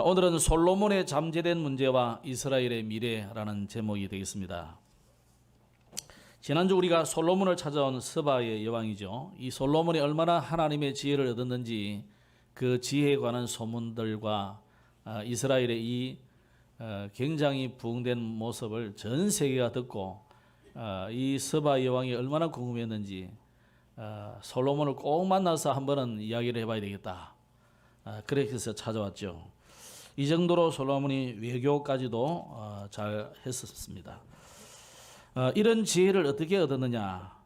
오늘은 솔로몬의 잠재된 문제와 이스라엘의 미래라는 제목이 되겠습니다. 지난주 우리가 솔로몬을 찾아온 스바의 여왕이죠. 이 솔로몬이 얼마나 하나님의 지혜를 얻었는지 그 지혜에 관한 소문들과 이스라엘의 이 굉장히 부흥된 모습을 전 세계가 듣고 이 스바 여왕이 얼마나 궁금했는지 솔로몬을 꼭 만나서 한번은 이야기를 해봐야 되겠다. 그렇게 해서 찾아왔죠. 이 정도로 솔로몬이 외교까지도 잘 했었습니다. 이런 지혜를 어떻게 얻었느냐.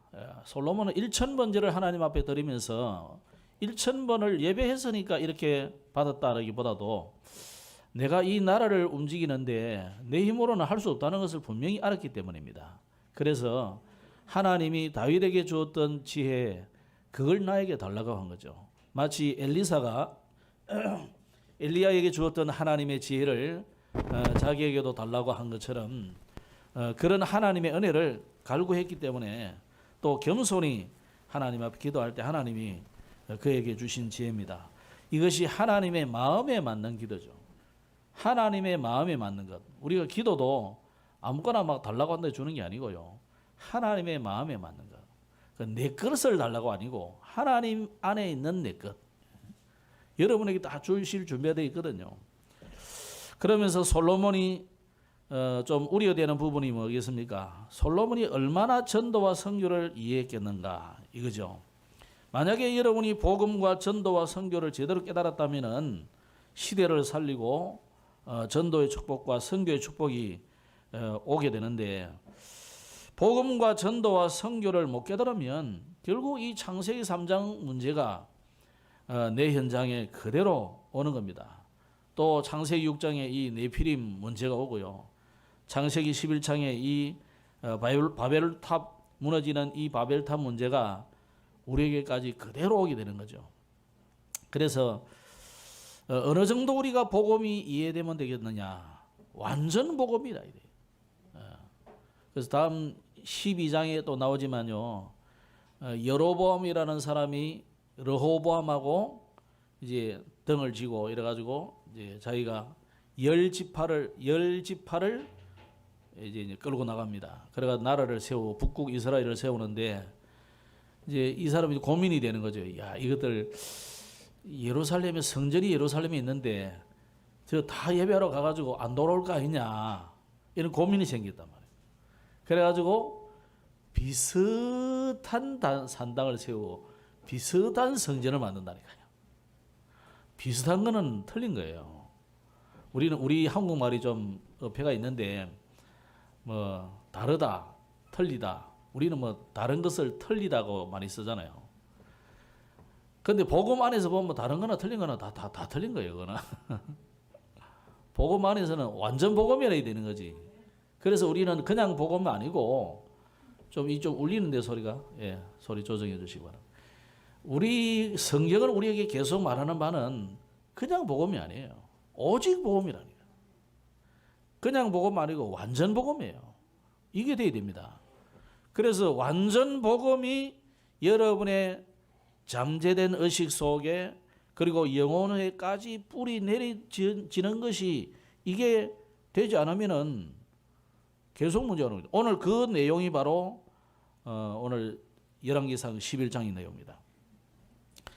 솔로몬은 1000번제를 하나님 앞에 드리면서 1000번을 예배했으니까 이렇게 받았다라기보다도 내가 이 나라를 움직이는데 내 힘으로는 할 수 없다는 것을 분명히 알았기 때문입니다. 그래서 하나님이 다윗에게 주었던 지혜, 그걸 나에게 달라고 한 거죠. 마치 엘리사가 엘리야에게 주었던 하나님의 지혜를 자기에게도 달라고 한 것처럼 그런 하나님의 은혜를 갈구했기 때문에 또 겸손히 하나님 앞에 기도할 때 하나님이 그에게 주신 지혜입니다. 이것이 하나님의 마음에 맞는 기도죠. 하나님의 마음에 맞는 것. 우리가 기도도 아무거나 막 달라고 한다 주는 게 아니고요. 하나님의 마음에 맞는 것. 내 것을 달라고 아니고 하나님 안에 있는 내 것. 여러분에게 다 주실 준비가 되어 있거든요. 그러면서 솔로몬이 좀 우려되는 부분이 뭐겠습니까? 솔로몬이 얼마나 전도와 선교를 이해했겠는가 이거죠. 만약에 여러분이 복음과 전도와 선교를 제대로 깨달았다면 시대를 살리고 전도의 축복과 선교의 축복이 오게 되는데 복음과 전도와 선교를 못 깨달으면 결국 이 창세기 3장 문제가 내 현장에 그대로 오는 겁니다. 또 창세기 6장에 이 네피림 문제가 오고요. 창세기 11장에 이 바벨탑 무너지는 이 바벨탑 문제가 우리에게까지 그대로 오게 되는 거죠. 그래서 어느 정도 우리가 복음이 이해되면 되겠느냐. 완전 복음이다. 그래서 다음 12장에 또 나오지만요. 여로보암이라는 사람이 르호보암하고 이제 등을 지고 이래가지고 이제 자기가 열 지파를 이제 끌고 나갑니다. 그래가 나라를 세우고 북국 이스라엘을 세우는데 이제 이 사람이 고민이 되는 거죠. 야, 이것들 예루살렘에 성전이 예루살렘에 있는데 저 다 예배하러 가가지고 안 돌아올 거 아니냐 이런 고민이 생겼단 말이에요. 그래가지고 비슷한 산당을 세우고 비슷한 성전을 만든다니까요. 비슷한 거는 틀린 거예요. 우리 한국말이 좀 어폐가 있는데 뭐 다르다, 틀리다. 우리는 뭐 다른 것을 틀리다고 많이 쓰잖아요. 근데 복음 안에서 보면 다른 거나 틀린 거나 다 틀린 거예요, 그거는. 복음 안에서는 완전 복음이라야 되는 거지. 그래서 우리는 그냥 복음이 아니고 좀 울리는데 소리가 소리 조정해 주시기 바랍니다. 우리 성경은 우리에게 계속 말하는 바는 그냥 복음이 아니에요. 오직 복음이라니까. 그냥 복음 아니고 완전 복음이에요. 이게 돼야 됩니다. 그래서 완전 복음이 여러분의 잠재된 의식 속에 그리고 영혼에까지 뿌리 내리지는 것이 이게 되지 않으면은 계속 문제가 오는 거죠. 오늘 그 내용이 바로 오늘 열왕기상 11장의 내용입니다.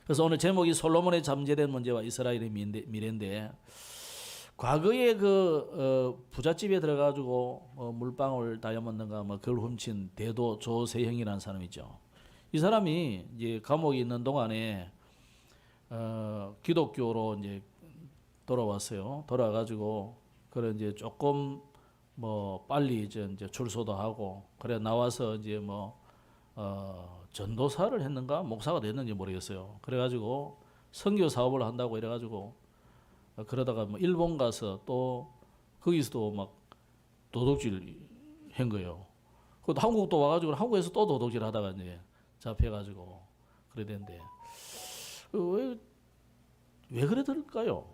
그래서 오늘 제목이 솔로몬의 잠재된 문제와 이스라엘의 미래인데 과거에 그 부잣집에 들어가지고 물방울 다이아몬드인가 뭐 그걸 훔친 대도 조세형이라는 사람이 있죠. 이 사람이 이제 감옥에 있는 동안에 기독교로 이제 돌아왔어요. 돌아가지고 그래 이제 조금 뭐 빨리 이제 출소도 하고 그래 나와서 이제 뭐 전도사를 했는가 목사가 됐는지 모르겠어요. 그래가지고 선교 사업을 한다고 이래가지고 그러다가 뭐 일본 가서 또 거기서도 막 도둑질 한 거예요. 그 한국도 와가지고 한국에서 또 도둑질 하다가 이제 잡혀가지고 그래 됐는데 왜 그랬을까요?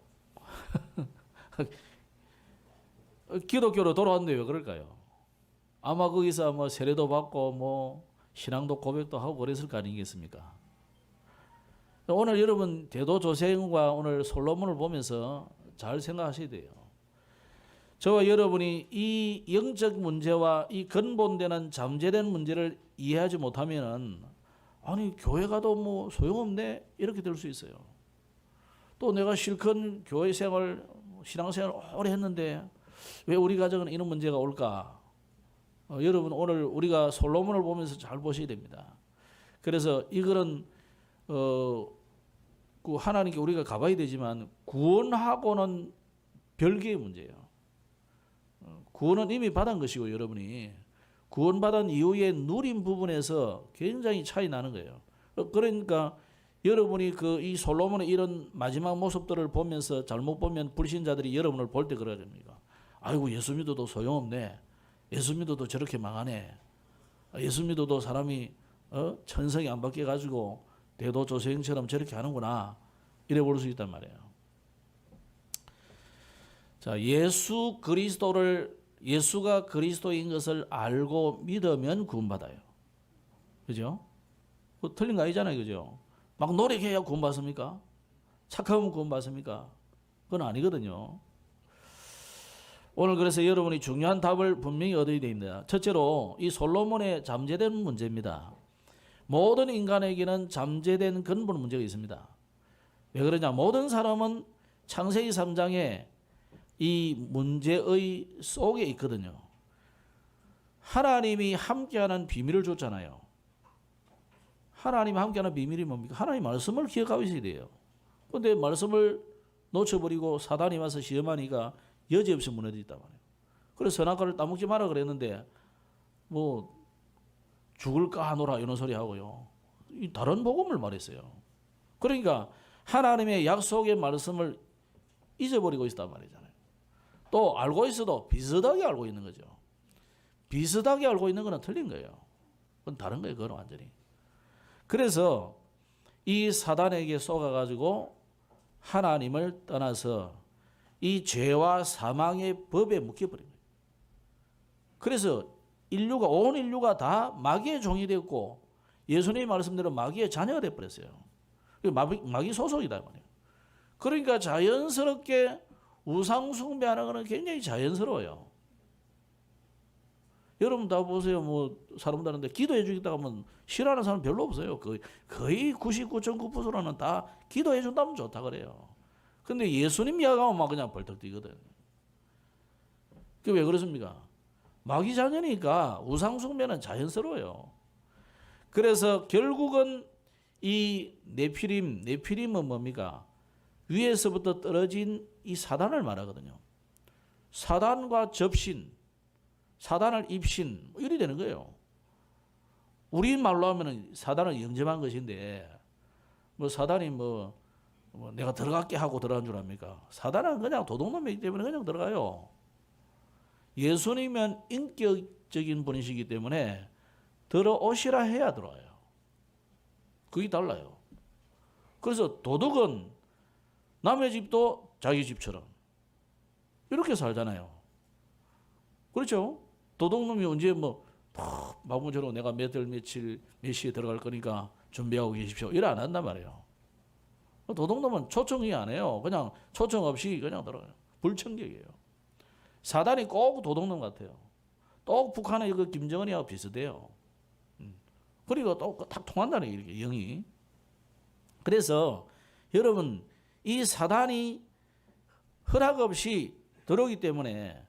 기독교로 돌아왔는데 왜 그럴까요? 아마 거기서 뭐 세례도 받고 뭐 신앙도 고백도 하고 그랬을 거 아니겠습니까? 오늘 여러분 대도 조세형과 오늘 솔로몬을 보면서 잘 생각하셔야 돼요. 저와 여러분이 이 영적 문제와 이 근본되는 잠재된 문제를 이해하지 못하면은 아니 교회 가도 뭐 소용없네 이렇게 될 수 있어요. 또 내가 실컷 교회 생활, 신앙생활 오래 했는데 왜 우리 가정은 이런 문제가 올까? 여러분 오늘 우리가 솔로몬을 보면서 잘 보셔야 됩니다. 그래서 이거는 그 하나님께 우리가 가봐야 되지만 구원하고는 별개의 문제예요. 구원은 이미 받은 것이고 여러분이 구원받은 이후에 누린 부분에서 굉장히 차이 나는 거예요. 그러니까 여러분이 이 솔로몬의 이런 마지막 모습들을 보면서 잘못 보면 불신자들이 여러분을 볼 때 그래야 됩니까? 아이고 예수 믿어도 소용없네. 예수 믿어도 저렇게 망하네. 예수 믿어도 사람이 천성이 안 바뀌어가지고 대도 조세형처럼 저렇게 하는구나. 이래 볼 수 있단 말이에요. 자, 예수가 그리스도인 것을 알고 믿으면 구원받아요. 그죠? 틀린 거 아니잖아요. 그죠? 막 노력해야 구원받습니까? 착하면 구원받습니까? 그건 아니거든요. 오늘 그래서 여러분이 중요한 답을 분명히 얻어야 됩니다. 첫째로 이 솔로몬의 잠재된 문제입니다. 모든 인간에게는 잠재된 근본 문제가 있습니다. 왜 그러냐? 모든 사람은 창세기 3장에 이 문제의 속에 있거든요. 하나님이 함께하는 비밀을 줬잖아요. 하나님이 함께하는 비밀이 뭡니까? 하나님 말씀을 기억하고 있어야 돼요. 그런데 말씀을 놓쳐버리고 사단이 와서 시험하니까 여지없이 무너졌단 말이에요. 그래서 선악과를 따먹지 마라 그랬는데 뭐 죽을까 하노라 이런 소리 하고요. 이 다른 복음을 말했어요. 그러니까 하나님의 약속의 말씀을 잊어버리고 있단 말이잖아요. 또 알고 있어도 비슷하게 알고 있는 거죠. 비슷하게 알고 있는 거는 틀린 거예요. 그건 다른 거예요. 그건 완전히. 그래서 이 사단에게 속아가지고 하나님을 떠나서 이 죄와 사망의 법에 묶여버린 거예요. 그래서 온 인류가 다 마귀의 종이 됐고 예수님의 말씀대로 마귀의 자녀가 되어버렸어요. 마귀 소속이다 말이에요. 그러니까 자연스럽게 우상 숭배하는 것은 굉장히 자연스러워요. 여러분 다 보세요. 뭐 사람들한테 기도해 주겠다 하면 싫어하는 사람 별로 없어요. 거의 99.9%는 다 기도해 준다면 좋다 그래요. 근데 예수님 이야기하면 막 그냥 벌떡 뛰거든. 그게 왜 그렇습니까? 마귀 자녀니까 우상 숭배는 자연스러워요. 그래서 결국은 이 네피림은 뭡니까? 위에서부터 떨어진 이 사단을 말하거든요. 사단과 접신, 사단을 입신, 뭐 이리 되는 거예요. 우리 말로 하면 사단을 영접한 것인데, 뭐 사단이 뭐 내가 들어갈게 하고 들어간 줄 압니까? 사단은 그냥 도둑놈이기 때문에 그냥 들어가요. 예수님은 인격적인 분이시기 때문에 들어오시라 해야 들어와요. 그게 달라요. 그래서 도둑은 남의 집도 자기 집처럼 이렇게 살잖아요. 그렇죠? 도둑놈이 언제 마구처럼 내가 몇 시에 들어갈 거니까 준비하고 계십시오. 이래 안 한단 말이에요. 도둑놈은 초청이 안 해요. 그냥 초청 없이 그냥 들어가요. 불청객이에요. 사단이 꼭 도둑놈 같아요. 또 북한의 그 김정은이하고 비슷해요. 그리고 또 딱 통한다는 얘기예요. 영이. 그래서 여러분 이 사단이 허락 없이 들어오기 때문에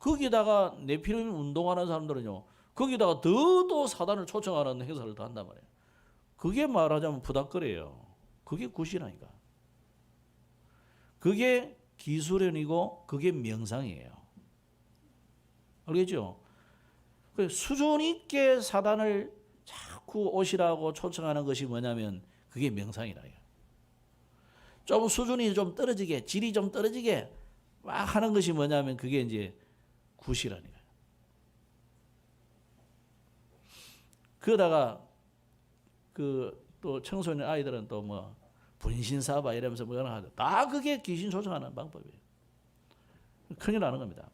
거기다가 네피림 운동하는 사람들은요. 거기다가 더 사단을 초청하는 행사를 더 한단 말이에요. 그게 말하자면 부닥거려요. 그게 굿이라니까. 그게 기술연이고 그게 명상이에요. 알겠죠? 수준 있게 사단을 자꾸 오시라고 초청하는 것이 뭐냐면 그게 명상이라. 좀 수준이 좀 떨어지게, 질이 좀 떨어지게 막 하는 것이 뭐냐면 그게 이제 굿이라니까. 그러다가 또 청소년 아이들은 또 뭐 분신사바 이러면서 뭐 하나 다 그게 귀신 조종하는 방법이에요. 큰일 나는 겁니다.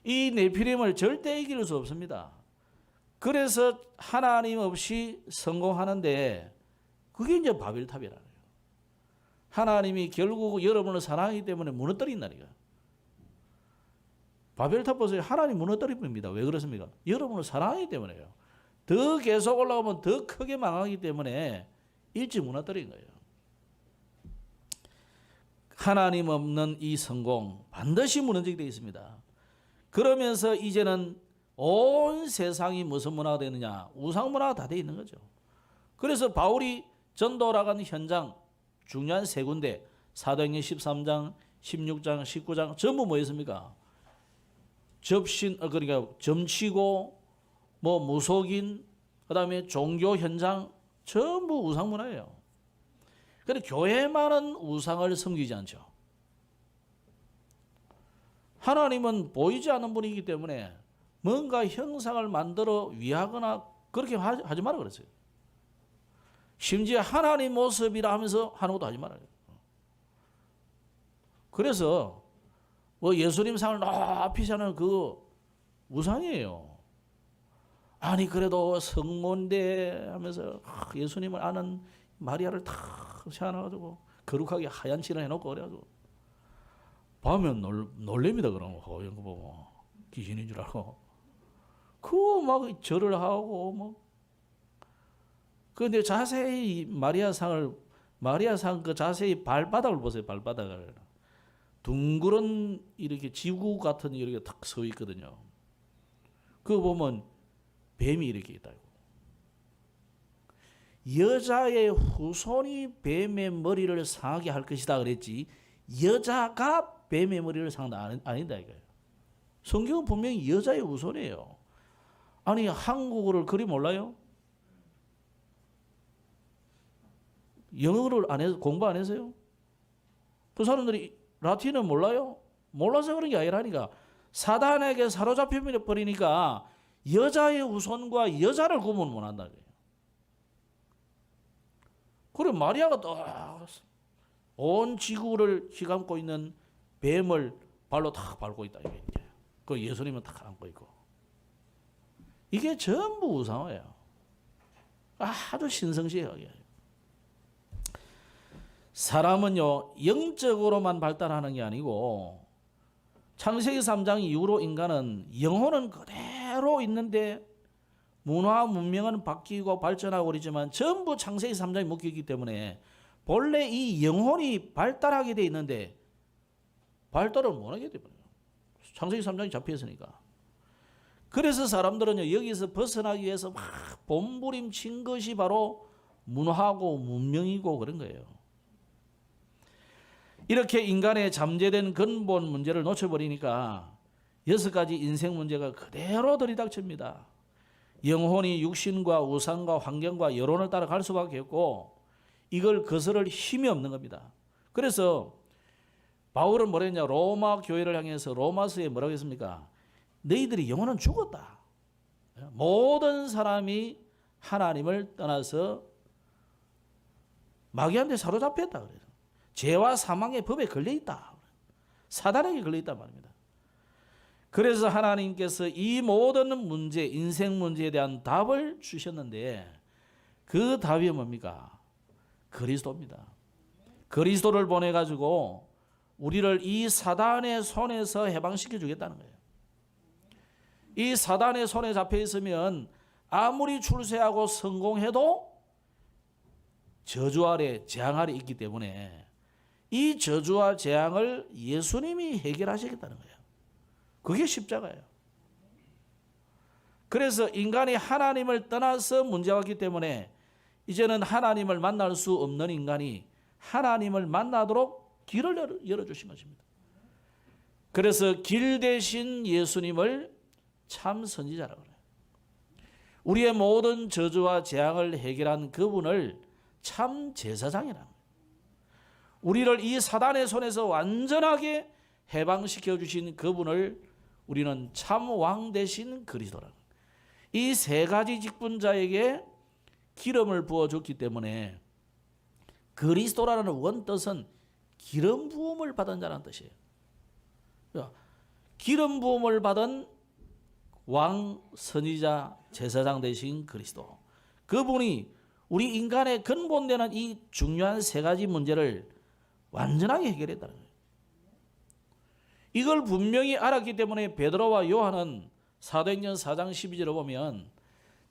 이 네피림을 절대 이길 수 없습니다. 그래서 하나님 없이 성공하는데 그게 이제 바벨탑이라는 거예요. 하나님이 결국 여러분을 사랑하기 때문에 무너뜨린다니까. 바벨탑 보세요. 하나님 무너뜨립니다. 왜 그렇습니까? 여러분을 사랑하기 때문에요. 더 계속 올라가면 더 크게 망하기 때문에 일찍 무너뜨린 거예요. 하나님 없는 이 성공 반드시 무너지게 되어 있습니다. 그러면서 이제는 온 세상이 무슨 문화가 되느냐? 우상 문화가 다 되어 있는 거죠. 그래서 바울이 전도라간 현장 중요한 세 군데 사도행전 13장, 16장, 19장 전부 뭐였습니까? 그러니까 점치고 뭐 무속인 그다음에 종교 현장 전부 우상 문화예요. 그런데 교회만은 우상을 섬기지 않죠. 하나님은 보이지 않는 분이기 때문에 뭔가 형상을 만들어 위하거나 그렇게 하지 말라 그랬어요. 심지어 하나님 모습이라 하면서 하는 것도 하지 말아요. 그래서 뭐 예수님 상을 높이 사는 그 우상이에요. 아니 그래도 성모인데 하면서 예수님을 아는 마리아를 탁 세워놔가지고 거룩하게 하얀 칠을 해놓고 그래가지고 보면 놀랍니다. 그러면 이런 거 보고 귀신인 줄 알고 그거 막 절을 하고 뭐 근데 자세히 마리아 상 그 자세히 발바닥을 보세요. 발바닥을 둥그런 이렇게 지구 같은 이렇게 탁 서 있거든요. 그거 보면 뱀이 이렇게 있다고. 여자의 후손이 뱀의 머리를 상하게 할 것이다 그랬지 여자가 뱀의 머리를 상다 아니다 이거예요. 성경은 분명히 여자의 후손이에요. 아니 한국어를 그리 몰라요? 영어를 공부 안 해서요? 그 사람들이 라틴어 몰라요? 몰라서 그런 게 아니라니까. 사단에게 사로잡혀 버리니까 여자의 후손과 여자를 구분 못 한다. 그래 마리아가 또 온 지구를 휘감고 있는 뱀을 발로 탁 밟고 있다. 이게. 그 예수님은 탁 안고 있고. 이게 전부 우상화예요. 아주 신성시해요. 사람은요 영적으로만 발달하는 게 아니고 창세기 3장 이후로 인간은 영혼은 그대로 있는데 문화 문명은 바뀌고 발전하고 그러지만 전부 창세기 3장이 묶이기 때문에 본래 이 영혼이 발달하게 돼 있는데 발달을 못하게 돼버려요. 창세기 3장이 잡혀있으니까. 그래서 사람들은 여기서 벗어나기 위해서 막 몸부림친 것이 바로 문화고 문명이고 그런 거예요. 이렇게 인간의 잠재된 근본 문제를 놓쳐버리니까 6가지 인생 문제가 그대로 들이닥칩니다. 영혼이 육신과 우상과 환경과 여론을 따라 갈 수밖에 없고 이걸 거스를 힘이 없는 겁니다. 그래서 바울은 뭐라 했냐? 로마 교회를 향해서 로마서에 뭐라고 했습니까? 너희들이 영혼은 죽었다. 모든 사람이 하나님을 떠나서 마귀한테 사로잡혔다. 그래요. 죄와 사망의 법에 걸려있다. 사단에게 걸려있단 말입니다. 그래서 하나님께서 이 모든 문제, 인생 문제에 대한 답을 주셨는데 그 답이 뭡니까? 그리스도입니다. 그리스도를 보내가지고 우리를 이 사단의 손에서 해방시켜 주겠다는 거예요. 이 사단의 손에 잡혀 있으면 아무리 출세하고 성공해도 저주 아래, 재앙 아래 있기 때문에 이 저주와 재앙을 예수님이 해결하시겠다는 거예요. 그게 십자가예요. 그래서 인간이 하나님을 떠나서 문제가 왔기 때문에 이제는 하나님을 만날 수 없는 인간이 하나님을 만나도록 길을 열어주신 것입니다. 그래서 길 대신 예수님을 참 선지자라고 그래요. 우리의 모든 저주와 재앙을 해결한 그분을 참 제사장이라고 해요. 우리를 이 사단의 손에서 완전하게 해방시켜 주신 그분을 우리는 참 왕 대신 그리스도라고. 이 세 가지 직분자에게 기름을 부어줬기 때문에 그리스도라는 원뜻은 기름 부음을 받은 자라는 뜻이에요. 기름 부음을 받은 왕, 선지자, 제사장 되신 그리스도. 그분이 우리 인간의 근본되는 이 중요한 세 가지 문제를 완전하게 해결했다는 거예요. 이걸 분명히 알았기 때문에 베드로와 요한은 사도행전 4장 12절을 보면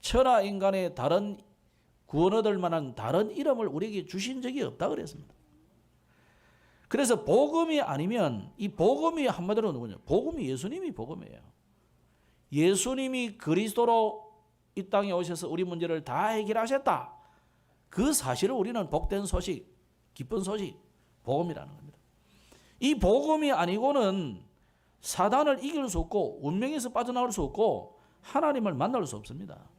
천하 인간의 다른 구원 얻을 만한 다른 이름을 우리에게 주신 적이 없다 그랬습니다. 그래서 복음이 아니면 이 복음이 한마디로 누구냐? 복음이 예수님이 복음이에요. 예수님이 그리스도로 이 땅에 오셔서 우리 문제를 다 해결하셨다. 그 사실을 우리는 복된 소식, 기쁜 소식, 복음이라는 겁니다. 이 복음이 아니고는 사단을 이길 수 없고 운명에서 빠져나올 수 없고 하나님을 만날 수 없습니다.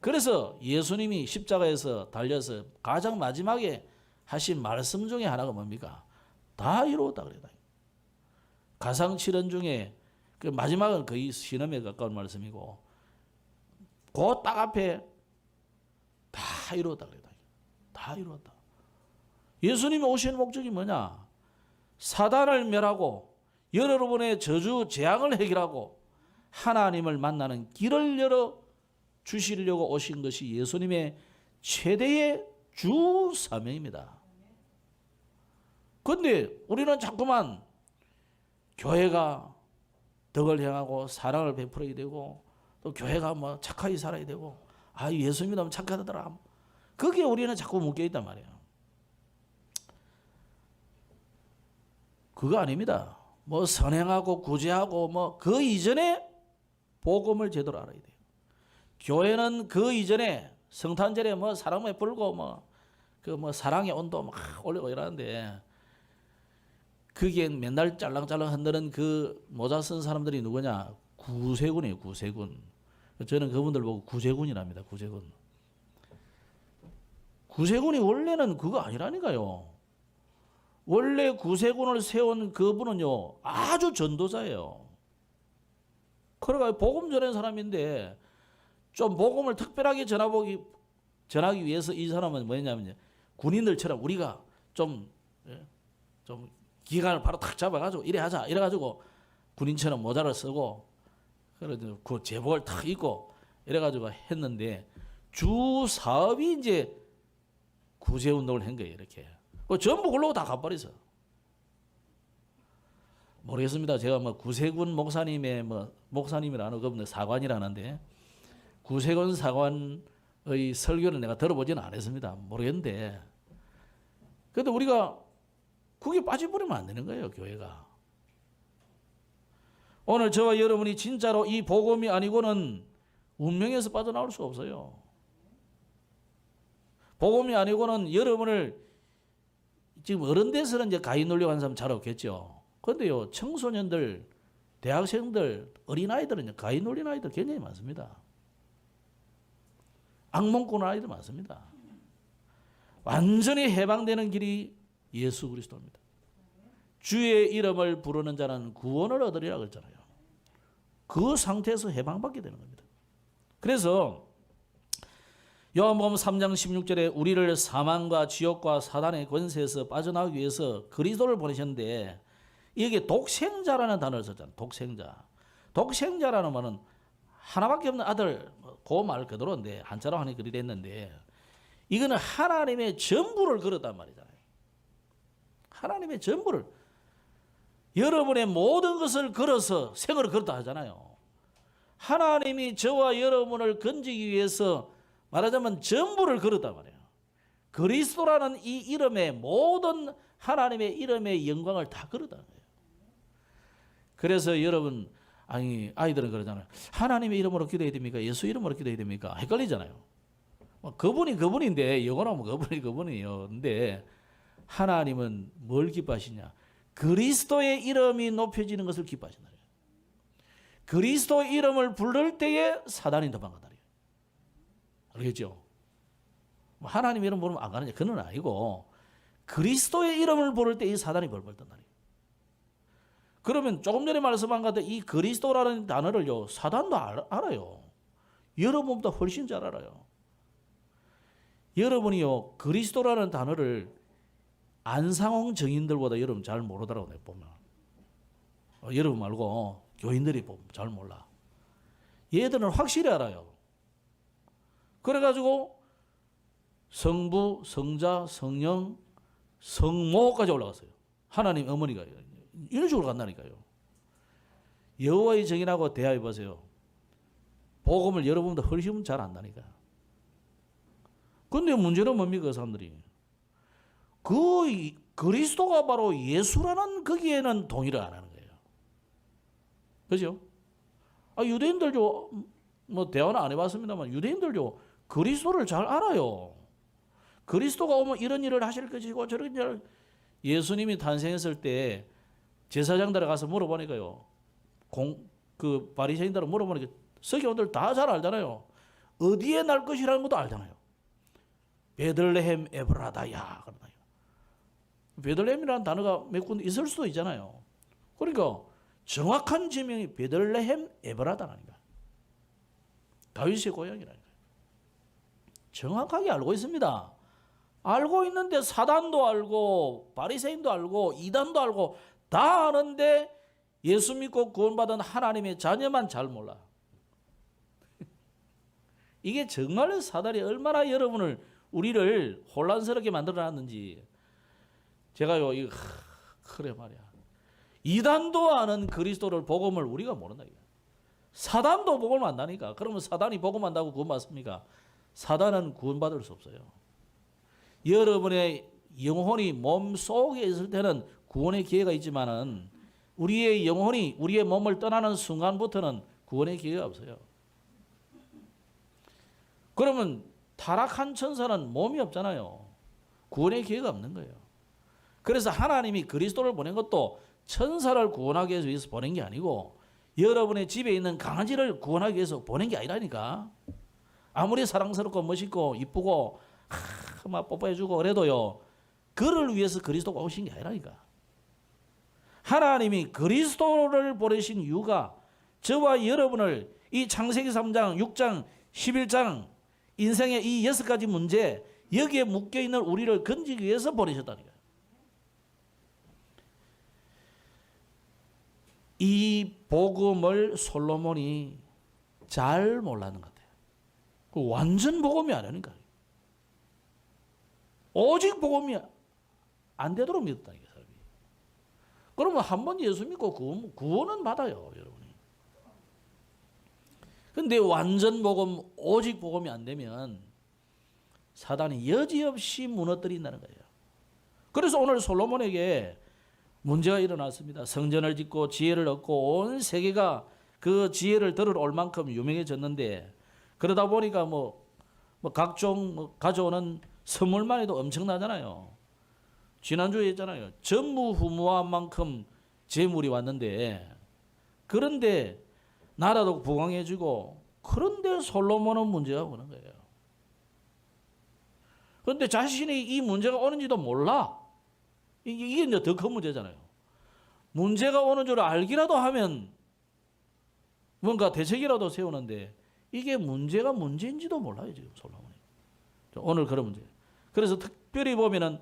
그래서 예수님이 십자가에서 달려서 가장 마지막에 하신 말씀 중에 하나가 뭡니까? 다 이루었다 그래요. 가상칠언 중에 그 마지막은 거의 신음에 가까운 말씀이고 그 딱 앞에 다 이루었다 그래요. 다 이루었다. 예수님이 오신 목적이 뭐냐? 사단을 멸하고 여러분의 저주 재앙을 해결하고 하나님을 만나는 길을 열어 주시려고 오신 것이 예수님의 최대의 주 사명입니다. 그런데 우리는 자꾸만 교회가 덕을 행하고 사랑을 베풀어야 되고 또 교회가 뭐 착하게 살아야 되고 예수 믿으면 착하더라. 거기에 우리는 자꾸 묶여있단 말이에요. 그거 아닙니다. 뭐 선행하고 구제하고 뭐 그 이전에 복음을 제대로 알아야 돼요. 교회는 그 이전에 성탄절에 뭐 사랑 베풀고 뭐 사랑의 온도 막 올리고 이러는데 그게 맨날 짤랑짤랑 흔드는 그 모자 쓴 사람들이 누구냐? 구세군이에요. 구세군. 저는 그분들 보고 구세군이랍니다. 구세군. 구세군이 원래는 그거 아니라니까요. 원래 구세군을 세운 그분은요 아주 전도자예요. 그러니까 복음 전하는 사람인데 좀 복음을 특별하게 전하기 위해서 이 사람은 뭐냐면 군인들처럼 우리가 좀 기간을 바로 탁 잡아가지고 이래 하자 이래가지고 군인처럼 모자를 쓰고 그래서 그 제복을 탁 입고 이래가지고 했는데 주 사업이 이제 구제 운동을 한 거예요. 이렇게 전부 그걸로 다 가버렸어. 모르겠습니다. 제가 뭐 구세군 목사님의 목사님이라는 그분들 사관이라는데 구세군 사관의 설교를 내가 들어보지는 않았습니다. 모르겠는데 그래도 우리가 그게 빠져버리면 안 되는 거예요. 교회가. 오늘 저와 여러분이 진짜로 이 복음이 아니고는 운명에서 빠져나올 수 없어요. 복음이 아니고는 여러분을 지금 어른 돼서는 이제 가위 놀려고 하는 사람 잘 없겠죠. 그런데요, 청소년들, 대학생들, 어린아이들은 가위 놀리는 아이들 굉장히 많습니다. 악몽 꾸는 아이들 많습니다. 완전히 해방되는 길이 예수 그리스도입니다. 주의 이름을 부르는 자는 구원을 얻으리라 그랬잖아요. 그 상태에서 해방받게 되는 겁니다. 그래서 요한복음 3장 16절에 우리를 사망과 지옥과 사단의 권세에서 빠져나오기 위해서 그리스도를 보내셨는데 여기에 독생자라는 단어를 썼잖아요. 독생자. 독생자라는 말은 하나밖에 없는 아들, 그 말 그대로인데 한자로 하니 그리 됐는데 이거는 하나님의 전부를 걸었단 말이잖아요. 하나님의 전부를 여러분의 모든 것을 걸어서 생을 걸었다 하잖아요. 하나님이 저와 여러분을 건지기 위해서 말하자면 전부를 걸었단 말이에요. 그리스도라는 이 이름의 모든 하나님의 이름의 영광을 다 걸었다는 거예요. 그래서 여러분 아이들은 그러잖아요. 하나님의 이름으로 기도해야 됩니까? 예수 이름으로 기도해야 됩니까? 헷갈리잖아요. 그분이 그분인데 영원하면 그분이에요. 근데 하나님은 뭘 기뻐하시냐? 그리스도의 이름이 높여지는 것을 기뻐하신다. 그리스도의 이름을 부를 때에 사단이 도망간다. 알겠죠? 하나님 이름 부르면 안 가느냐? 그건 아니고 그리스도의 이름을 부를 때 이 사단이 벌벌 떤다. 그러면 조금 전에 말씀한 것 같은 이 그리스도라는 단어를요 사단도 알아요. 여러분보다 훨씬 잘 알아요. 여러분이요 그리스도라는 단어를 안상홍 정인들보다 여러분 잘 모르더라고 내가 보면. 여러분 말고 교인들이 잘 몰라. 얘들은 확실히 알아요. 그래가지고 성부, 성자, 성령, 성모까지 올라갔어요. 하나님 어머니가 이런 식으로 간다니까요. 여호와의 정인하고 대화해 보세요. 복음을 여러분도 훨씬 잘 안다니까. 근데 문제는 뭡니까, 그 사람들이? 그 그리스도가 바로 예수라는 거기에는 동의를 안 하는 거예요. 그죠? 유대인들도 뭐 대화는 안 해봤습니다만 유대인들도 그리스도를 잘 알아요. 그리스도가 오면 이런 일을 하실 것이고 저런 일을. 예수님이 탄생했을 때 제사장들에 가서 물어보니까요. 그 바리새인들은 물어보니까 서기관들 다 잘 알잖아요. 어디에 날 것이라는 것도 알잖아요. 베들레헴 에브라다야 그러나요. 베들레헴이라는 단어가 몇 군데 있을 수도 있잖아요. 그러니까 정확한 지명이 베들레헴 에브라다라니까. 다윗의 고향이라니까. 정확하게 알고 있습니다. 알고 있는데 사단도 알고 바리새인도 알고 이단도 알고 다 아는데 예수 믿고 구원받은 하나님의 자녀만 잘 몰라. 이게 정말 사단이 얼마나 우리를 혼란스럽게 만들어놨는지. 제가요, 그래 말이야. 이단도 아는 그리스도를 복음을 우리가 모른다. 사단도 복음을 안다니까. 그러면 사단이 복음 안다고 구원받습니까? 사단은 구원받을 수 없어요. 여러분의 영혼이 몸 속에 있을 때는 구원의 기회가 있지만은 우리의 영혼이 우리의 몸을 떠나는 순간부터는 구원의 기회가 없어요. 그러면 타락한 천사는 몸이 없잖아요. 구원의 기회가 없는 거예요. 그래서 하나님이 그리스도를 보낸 것도 천사를 구원하기 위해서 보낸 게 아니고 여러분의 집에 있는 강아지를 구원하기 위해서 보낸 게 아니라니까. 아무리 사랑스럽고 멋있고 이쁘고 막 뽀뽀해주고 그래도요. 그를 위해서 그리스도가 오신 게 아니라니까. 하나님이 그리스도를 보내신 이유가 저와 여러분을 이 창세기 3장, 6장, 11장 인생의 이 6가지 문제 여기에 묶여있는 우리를 건지기 위해서 보내셨다니까요. 이 복음을 솔로몬이 잘 몰랐는 것 같아요. 완전 복음이 아니니까. 오직 복음이 안 되도록 믿었다니까요. 사람이. 그러면 한 번 예수 믿고 구원은 받아요. 여러분이. 근데 완전 복음, 오직 복음이 안 되면 사단이 여지없이 무너뜨린다는 거예요. 그래서 오늘 솔로몬에게 문제가 일어났습니다. 성전을 짓고 지혜를 얻고 온 세계가 그 지혜를 들으러 올 만큼 유명해졌는데 그러다 보니까 각종 가져오는 선물만 해도 엄청나잖아요. 지난주에 했잖아요. 전무후무한 만큼 재물이 왔는데 그런데 나라도 부강해지고 그런데 솔로몬은 문제가 오는 거예요. 그런데 자신이 이 문제가 오는지도 몰라. 이게 이제 더 큰 문제잖아요. 문제가 오는 줄 알기라도 하면 뭔가 대책이라도 세우는데 이게 문제가 문제인지도 몰라요. 지금 솔로몬이. 오늘 그런 문제. 그래서 특별히 보면은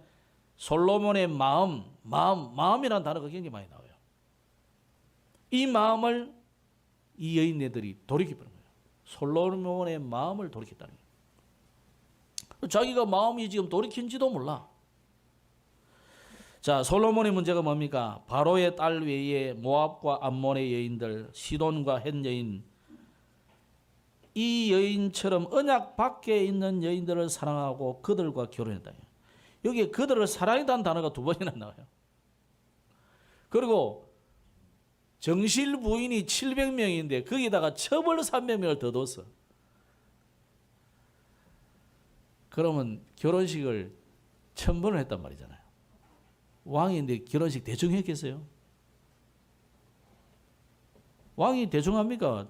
솔로몬의 마음이라는 단어가 굉장히 많이 나와요. 이 마음을 이 여인네들이 돌이켜보는 거예요. 솔로몬의 마음을 돌이켰다는 거예요. 자기가 마음이 지금 돌이킨지도 몰라. 자, 솔로몬의 문제가 뭡니까? 바로의 딸 외에 모압과 암몬의 여인들, 시돈과 헷 여인, 이 여인처럼 언약 밖에 있는 여인들을 사랑하고 그들과 결혼했다. 여기에 그들을 사랑했다는 단어가 2번이나 나와요. 그리고 정실 부인이 700명인데 거기다가 첩을 300명을 더 뒀어. 그러면 결혼식을 1000번을 했단 말이잖아요. 왕인데 결혼식 대충 했겠어요? 왕이 대충 합니까?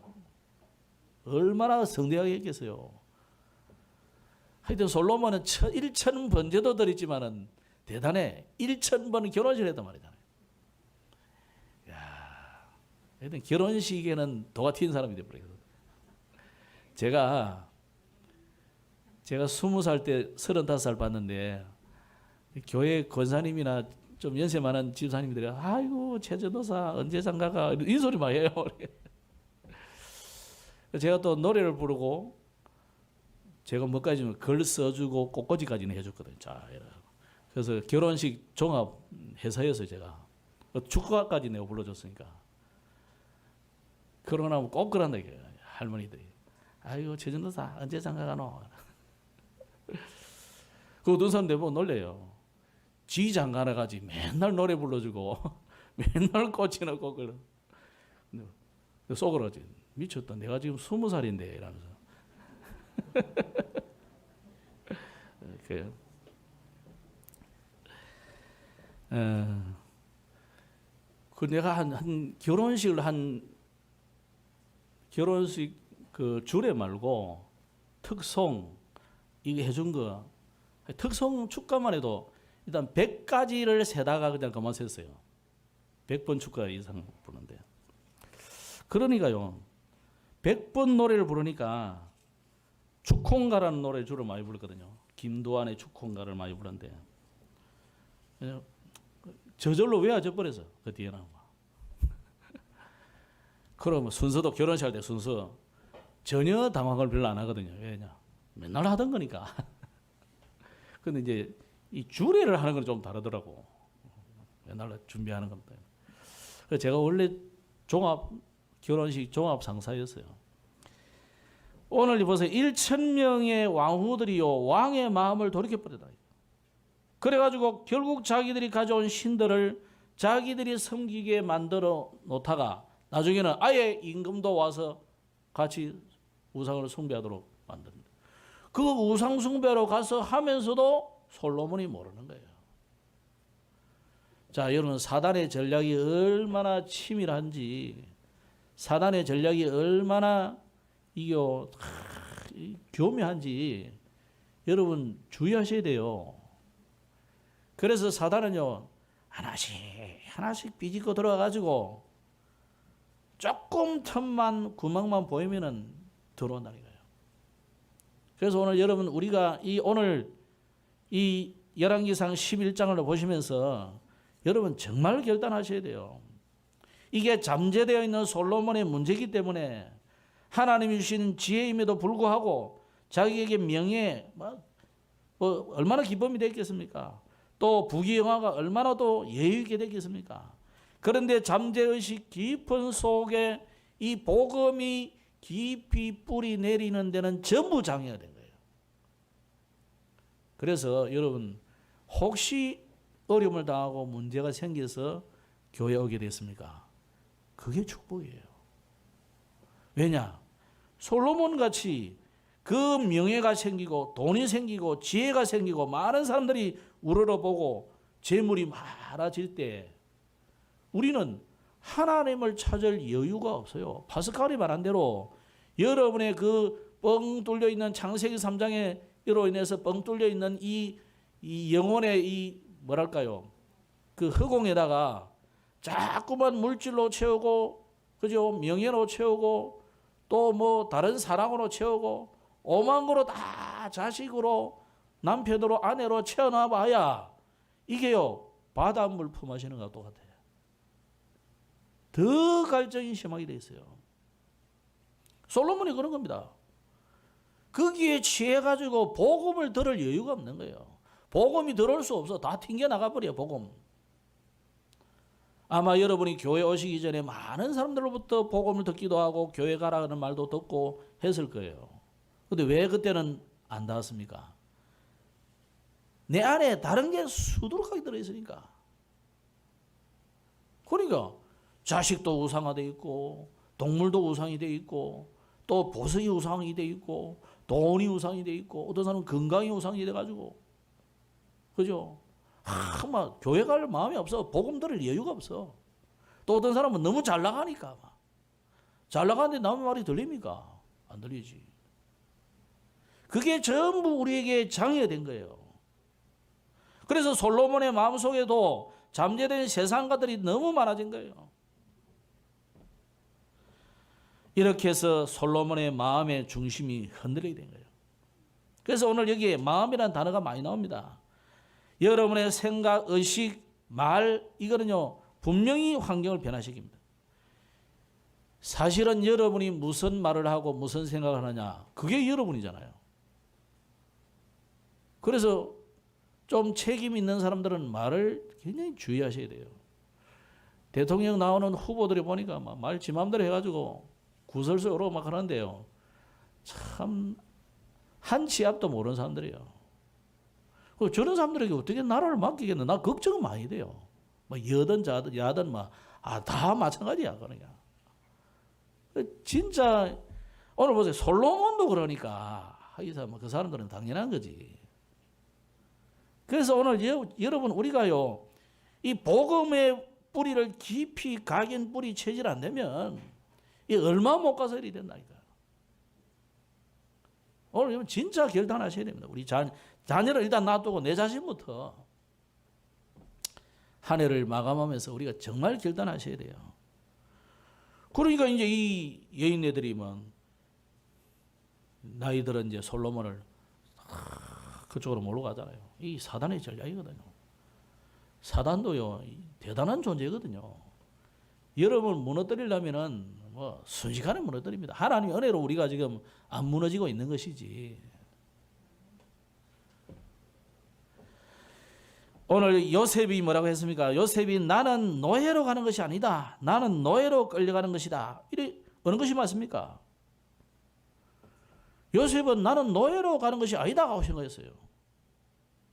얼마나 성대하게 했겠어요? 하여튼 솔로몬은 1000번제도 드렸지만은 대단해. 1000번 결혼식을 했단 말이잖아요. 야, 하여튼 결혼식에는 도가 튀는 사람이 되어버려요. 제가 20살 때 35살 봤는데 교회 권사님이나 좀 연세 많은 집사님들이 아이고 최전도사 언제 장가가 이 소리 많이 해요. 제가 또 노래를 부르고 제가 뭐까지는 글 써주고 꽃꽂이까지는 해줬거든요. 자, 그래서 결혼식 종합 회사였어요, 제가. 축가까지 내가 불러줬으니까. 그러고 나면 꼭 그런다, 이게. 할머니들이. 아이고, 최전도사, 언제 장가 가노? 그 어떤 사람 대부분 놀래요. 지 장가 나가지 맨날 노래 불러주고, 맨날 꽂혀놓고, 속으로 하지. 미쳤다. 내가 지금 20살인데, 이러면서. 그 내가 한 결혼식 그 주례 말고 특송 이게 해준 거 특송 축가만 해도 일단 100가지를 세다가 그냥 그만 셌어요. 100번 축가 이상 부르는데. 그러니까요. 100번 노래를 부르니까 축홍가라는 노래 주로 많이 부르거든요. 김도환의 축홍가를 많이 부르는데 저절로 외워져 버려서 그 뒤에 나온 거. 그러면 순서도 결혼식 할 때 순서 전혀 당황을 별로 안 하거든요. 왜냐? 맨날 하던 거니까. 근데 이제 이 주례를 하는 건 좀 다르더라고. 맨날 준비하는 겁니다. 그래서 제가 원래 결혼식 종합 상사였어요. 오늘 보세요. 1,000명의 왕후들이요 왕의 마음을 돌이켜버리다. 그래가지고 결국 자기들이 가져온 신들을 자기들이 섬기게 만들어 놓다가 나중에는 아예 임금도 와서 같이 우상을 숭배하도록 만듭니다. 그 우상 숭배로 가서 하면서도 솔로몬이 모르는 거예요. 자, 여러분 사단의 전략이 얼마나 치밀한지, 사단의 전략이 얼마나 교묘한지 여러분 주의하셔야 돼요. 그래서 사단은요 하나씩 비집고 들어가가지고 조금 틈만 구멍만 보이면은 들어온다는 거예요. 그래서 오늘 여러분 우리가 오늘 이 열왕기상 11장을 보시면서 여러분 정말 결단하셔야 돼요. 이게 잠재되어 있는 솔로몬의 문제이기 때문에 하나님이 주신 지혜임에도 불구하고 자기에게 명예 얼마나 기쁨이 됐겠습니까? 또 부귀영화가 얼마나 또 여유 있게 됐겠습니까? 그런데 잠재의식 깊은 속에 이 복음이 깊이 뿌리 내리는 데는 전부 장애가 된 거예요. 그래서 여러분 혹시 어려움을 당하고 문제가 생겨서 교회에 오게 됐습니까? 그게 축복이에요. 왜냐? 솔로몬 같이 그 명예가 생기고 돈이 생기고 지혜가 생기고 많은 사람들이 우러러보고 재물이 많아질 때 우리는 하나님을 찾을 여유가 없어요. 파스칼이 말한 대로 여러분의 그 뻥 뚫려 있는 창세기 3장에로 인해서 뻥 뚫려 있는 이 영혼의 그 허공에다가 자꾸만 물질로 채우고, 그죠? 명예로 채우고, 또 뭐 다른 사랑으로 채우고, 오만 거로 다 자식으로, 남편으로, 아내로 채워놔봐야 이게요 바닷물 품하시는 것과 똑같아요. 더 갈증이 심하게 돼 있어요. 솔로몬이 그런 겁니다. 거기에 취해가지고 복음을 들을 여유가 없는 거예요. 복음이 들어올 수 없어. 다 튕겨나가버려요, 복음. 아마 여러분이 교회 오시기 전에 많은 사람들로부터 복음을 듣기도 하고 교회 가라는 말도 듣고 했을 거예요. 근데 왜 그때는 안 닿았습니까? 내 안에 다른 게 수두룩하게 들어있으니까. 그러니까 자식도 우상화되어 있고, 동물도 우상이 되어 있고, 또 보석이 우상이 되어 있고, 돈이 우상이 되어 있고, 어떤 사람은 건강이 우상이 돼가지고, 그죠? 막 교회 갈 마음이 없어. 복음 들을 여유가 없어. 또 어떤 사람은 너무 잘 나가니까. 잘 나가는데 남의 말이 들립니까? 안 들리지. 그게 전부 우리에게 장애가 된 거예요. 그래서 솔로몬의 마음속에도 잠재된 세상가들이 너무 많아진 거예요. 이렇게 해서 솔로몬의 마음의 중심이 흔들리게 된 거예요. 그래서 오늘 여기에 마음이라는 단어가 많이 나옵니다. 여러분의 생각, 의식, 말, 이거는요 분명히 환경을 변화시킵니다. 사실은 여러분이 무슨 말을 하고 무슨 생각을 하느냐, 그게 여러분이잖아요. 그래서 좀 책임 있는 사람들은 말을 굉장히 주의하셔야 돼요. 대통령 나오는 후보들이 보니까 막 말 지 맘대로 해가지고 구설수로 막 하는데요. 참 한치 앞도 모르는 사람들이에요. 저런 사람들에게 어떻게 나라를 맡기겠나? 나 걱정은 많이 돼요. 뭐 여든 자든 야든 다 마찬가지야 그러니까. 진짜 오늘 보세요. 솔로몬도 그러니까 이 사람 그 사람들은 당연한 거지. 그래서 오늘 여러분 우리가요 이 복음의 뿌리를 깊이 각인 뿌리 체질 안 되면 이 얼마 못 가서 일이 된다니까. 오늘 진짜 결단하셔야 됩니다. 우리 자녀를 일단 놔두고 내 자신부터 한 해를 마감하면서 우리가 정말 결단하셔야 돼요. 그러니까 이제 이 여인네들이 나이들은 이제 솔로몬을 그쪽으로 몰고 가잖아요. 이 사단의 전략이거든요. 사단도요 대단한 존재거든요. 여러분을 무너뜨리려면은 순식간에 무너뜨립니다. 하나님의 은혜로 우리가 지금 안 무너지고 있는 것이지. 오늘 요셉이 뭐라고 했습니까? 요셉이 나는 노예로 가는 것이 아니다. 나는 노예로 끌려가는 것이다. 이래 어느 것이 맞습니까? 요셉은 나는 노예로 가는 것이 아니다 하고 생각했어요.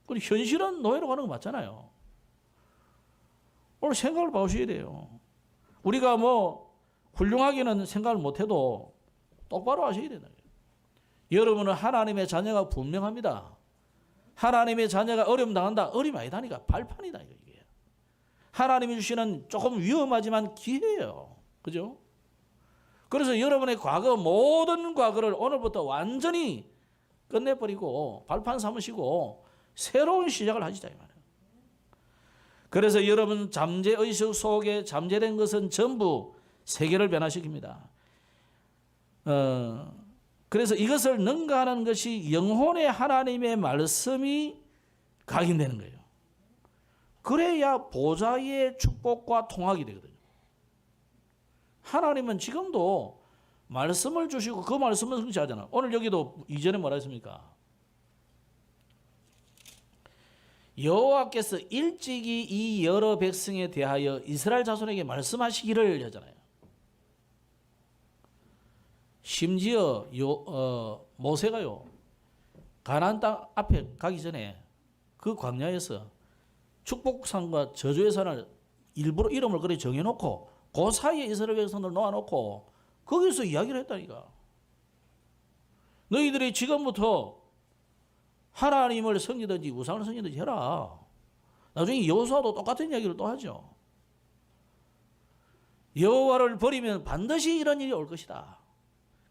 그리고 현실은 노예로 가는 거 맞잖아요. 오늘 생각을 봐주셔야 돼요. 우리가 훌륭하게는 생각을 못해도 똑바로 하셔야 된다. 여러분은 하나님의 자녀가 분명합니다. 하나님의 자녀가 어려움 당한다. 어려움이 아니다니까. 발판이다. 이게. 하나님이 주시는 조금 위험하지만 기회예요. 그죠? 그래서 여러분의 과거, 모든 과거를 오늘부터 완전히 끝내버리고 발판 삼으시고 새로운 시작을 하시자. 이 말이에요. 그래서 여러분 잠재의식 속에 잠재된 것은 전부 세계를 변화시킵니다. 그래서 이것을 능가하는 것이 영혼의 하나님의 말씀이 각인되는 거예요. 그래야 보좌의 축복과 통하게 되거든요. 하나님은 지금도 말씀을 주시고 그 말씀을 성취하잖아요. 오늘 여기도 이전에 뭐라 했습니까? 여호와께서 일찍이 이 여러 백성에 대하여 이스라엘 자손에게 말씀하시기를 하잖아요. 심지어 모세가요 가나안 땅 앞에 가기 전에 그 광야에서 축복산과 저주의 산을 일부러 이름을 그래 정해놓고 그 사이에 이스라엘 백성들 놓아놓고 거기서 이야기를 했다니까. 너희들이 지금부터 하나님을 섬기든지 우상을 섬기든지 해라. 나중에 여호수아도 똑같은 이야기를 또 하죠. 여호와를 버리면 반드시 이런 일이 올 것이다.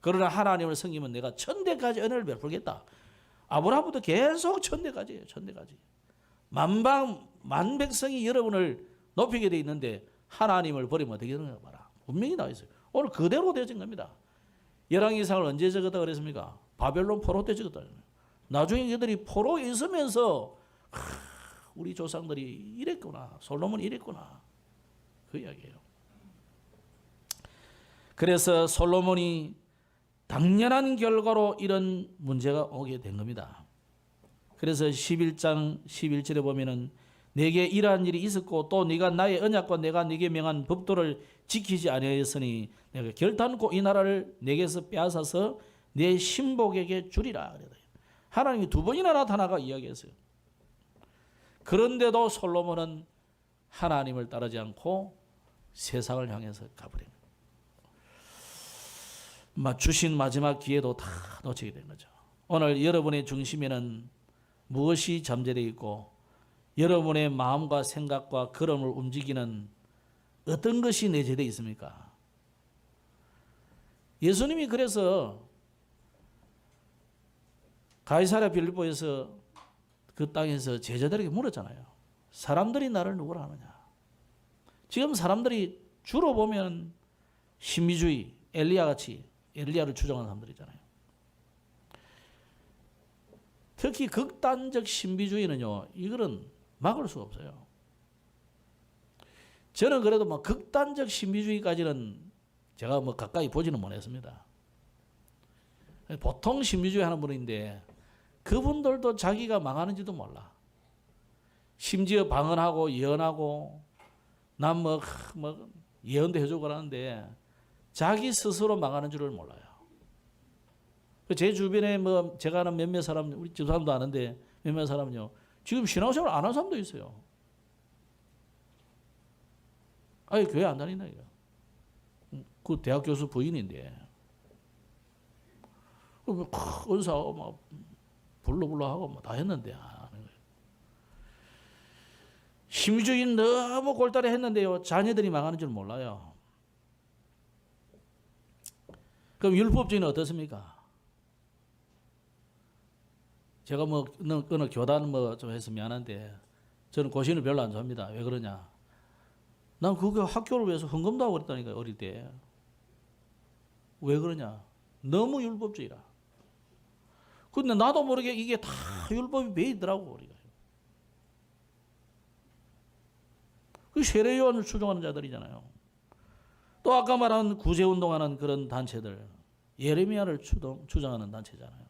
그러나 하나님을 섬기면 내가 천대까지 은혜를 베풀겠다. 아브라함부터 계속 천대까지예요. 천대까지. 만백성이 여러분을 높이게 돼 있는데 하나님을 버리면 어떻게 되는가 봐라. 분명히 나와 있어요. 오늘 그대로 되어진 겁니다. 열왕기상을 언제 적었다 그랬습니까? 바벨론 포로 때 적었다. 나중에 그들이 포로에 있으면서 우리 조상들이 이랬구나. 솔로몬이 이랬구나. 그 이야기예요. 그래서 솔로몬이 당연한 결과로 이런 문제가 오게 된 겁니다. 그래서 11장 11절에 보면은 내게 이러한 일이 있었고 또 네가 나의 언약과 내가 네게 명한 법도를 지키지 아니하였으니 내가 결단코 이 나라를 내게서 빼앗아서 내 신복에게 주리라. 하나님이 두 번이나 나타나가 이야기했어요. 그런데도 솔로몬은 하나님을 따르지 않고 세상을 향해서 가버린 거예요. 주신 마지막 기회도 다 놓치게 된 거죠. 오늘 여러분의 중심에는 무엇이 잠재되어 있고 여러분의 마음과 생각과 걸음을 움직이는 어떤 것이 내재되어 있습니까? 예수님이 그래서 가이사랴 빌립보에서 그 땅에서 제자들에게 물었잖아요. 사람들이 나를 누구라 하느냐? 지금 사람들이 주로 보면 신비주의, 엘리야같이 엘리야를 추종하는 사람들이잖아요. 특히 극단적 신비주의는요, 이거는 막을 수가 없어요. 저는 그래도 극단적 신비주의까지는 제가 가까이 보지는 못했습니다. 보통 신비주의 하는 분인데 그분들도 자기가 망하는지도 몰라. 심지어 방언하고 예언하고 난 뭐 예언도 해주고 그러는데 자기 스스로 망하는 줄을 몰라요. 제 주변에 뭐 제가 아는 몇몇 사람, 우리 집 사람도 아는데 몇몇 사람은요, 지금 신앙생활 안 하는 사람도 있어요. 아예 교회 안 다닌다 이거. 그 대학 교수 부인인데 은사하고 막 불러하고 뭐 다 했는데 심주인 너무 골똘히 했는데요, 자녀들이 망하는 줄 몰라요. 그럼 율법주의는 어떻습니까? 제가 뭐 어느 교단 뭐 좀 해서 미안한데 저는 고신을 별로 안 좋아합니다. 왜 그러냐? 난 그거 학교를 위해서 헌금도 하고 그랬다니까요, 어릴 때. 왜 그러냐? 너무 율법주의라. 근데 나도 모르게 이게 다 율법이 배이더라고 우리가. 그 세례요한을 추종하는 자들이잖아요. 또 아까 말한 구제운동하는 그런 단체들, 예레미야를 추종하는 단체잖아요.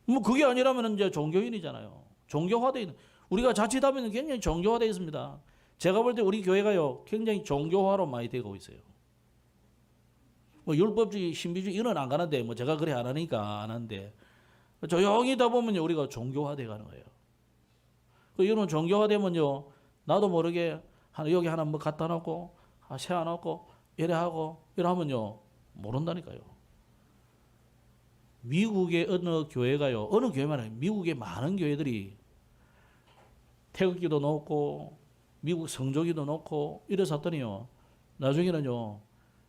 뭐 그게 아니라면 이제 종교인이잖아요. 종교화돼 있는. 우리가 자칫하면 굉장히 종교화돼 있습니다. 제가 볼 때 우리 교회가요, 굉장히 종교화로 많이 되고 있어요. 뭐 율법주의, 신비주의 이런 안 가는데 뭐 제가 그래 안 하니까 안 하는데 조용히 있다 보면 우리가 종교화돼 가는 거예요. 이런 종교화되면요, 나도 모르게 여기 하나 뭐 갖다 놓고 세워놓고 이래 하고 이래 하면요 모른다니까요. 미국의 어느 교회가요, 어느 교회만 아니라 미국의 많은 교회들이 태극기도 놓고 미국 성조기도 놓고 이래서 했더니요, 나중에는요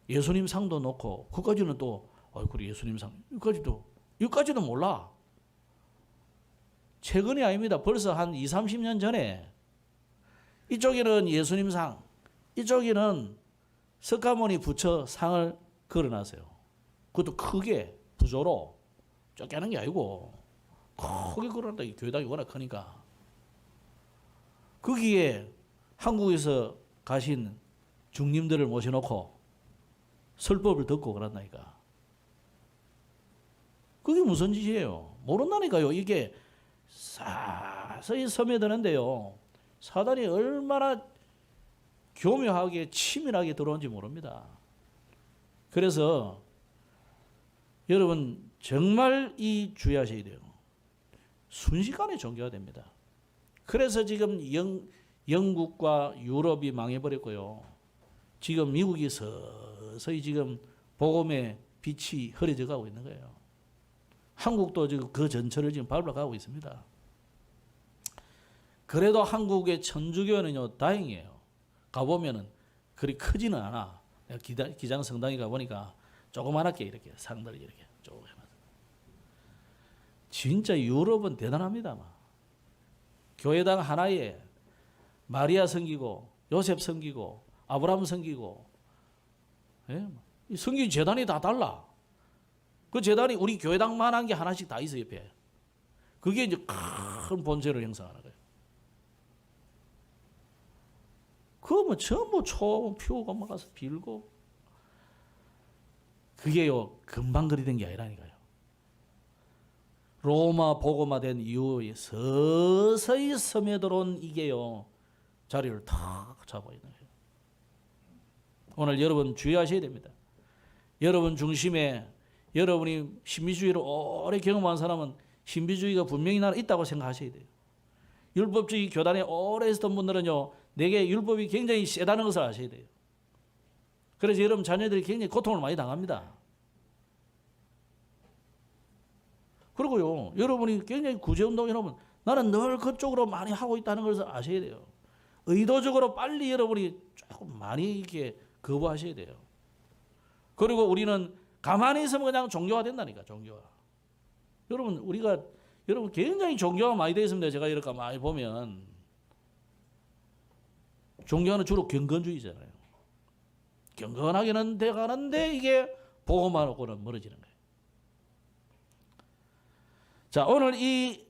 예수님 상도 놓고 그까지는 또 그래 예수님 상 이까지도 몰라. 최근이 아닙니다. 벌써 한 20, 30년 전에 이쪽에는 예수님 상, 이쪽에는 석가모니 부처 상을 걸어놨어요. 그것도 크게 부조로 쫓겨난 게 아니고 크게 걸어놨다. 이 교회당이 워낙 크니까. 거기에 한국에서 가신 중님들을 모셔놓고 설법을 듣고 그런다니까. 그게 무슨 짓이에요? 모른다니까요. 이게 사서히 스며드는데요, 사단이 얼마나 교묘하게 치밀하게 들어온지 모릅니다. 그래서 여러분 정말 이 주의하셔야 돼요. 순식간에 종교가 됩니다. 그래서 지금 영국과 유럽이 망해버렸고요, 지금 미국이 서서히 지금 복음의 빛이 흐려져 가고 있는 거예요. 한국도 지금 그 전철을 지금 밟아가고 있습니다. 그래도 한국의 천주교는요 다행이에요. 가보면은 그리 크지는 않아. 내가 기장 성당에 가보니까 조그만하게 이렇게 상들이 이렇게 쭉 해놨어요. 진짜 유럽은 대단합니다. 교회당 하나에 마리아 섬기고 요셉 섬기고 아브라함 섬기고, 예? 이 섬긴 재단이 다 달라. 그 재단이 우리 교회당만 한 게 하나씩 다 있어요, 옆에. 그게 이제 큰 본체를 형성하는 거예요. 그거 뭐 전부 피우고 막 가서 빌고. 그게요, 금방 그리 된 게 아니라니까요. 로마 복음화 된 이후에 서서히 스며들어온 이게요, 자리를 탁 잡아 있는 거예요. 오늘 여러분 주의하셔야 됩니다. 여러분 중심에 여러분이 신비주의를 오래 경험한 사람은 신비주의가 분명히 나는 있다고 생각하셔야 돼요. 율법주의 교단에 오래 있었던 분들은요, 내게 율법이 굉장히 세다는 것을 아셔야 돼요. 그래서 여러분 자녀들이 굉장히 고통을 많이 당합니다. 그리고요, 여러분이 굉장히 구제운동 이러면 나는 늘 그쪽으로 많이 하고 있다는 것을 아셔야 돼요. 의도적으로 빨리 여러분이 조금 많이 이렇게 거부하셔야 돼요. 그리고 우리는 가만히 있으면 그냥 종교화 된다니까, 종교화. 여러분 굉장히 종교화 많이 되어 있습니다. 제가 이렇게 많이 보면. 종교화는 주로 경건주의잖아요. 경건하게는 돼가는데 이게 복음하고는 멀어지는 거예요. 자, 오늘 이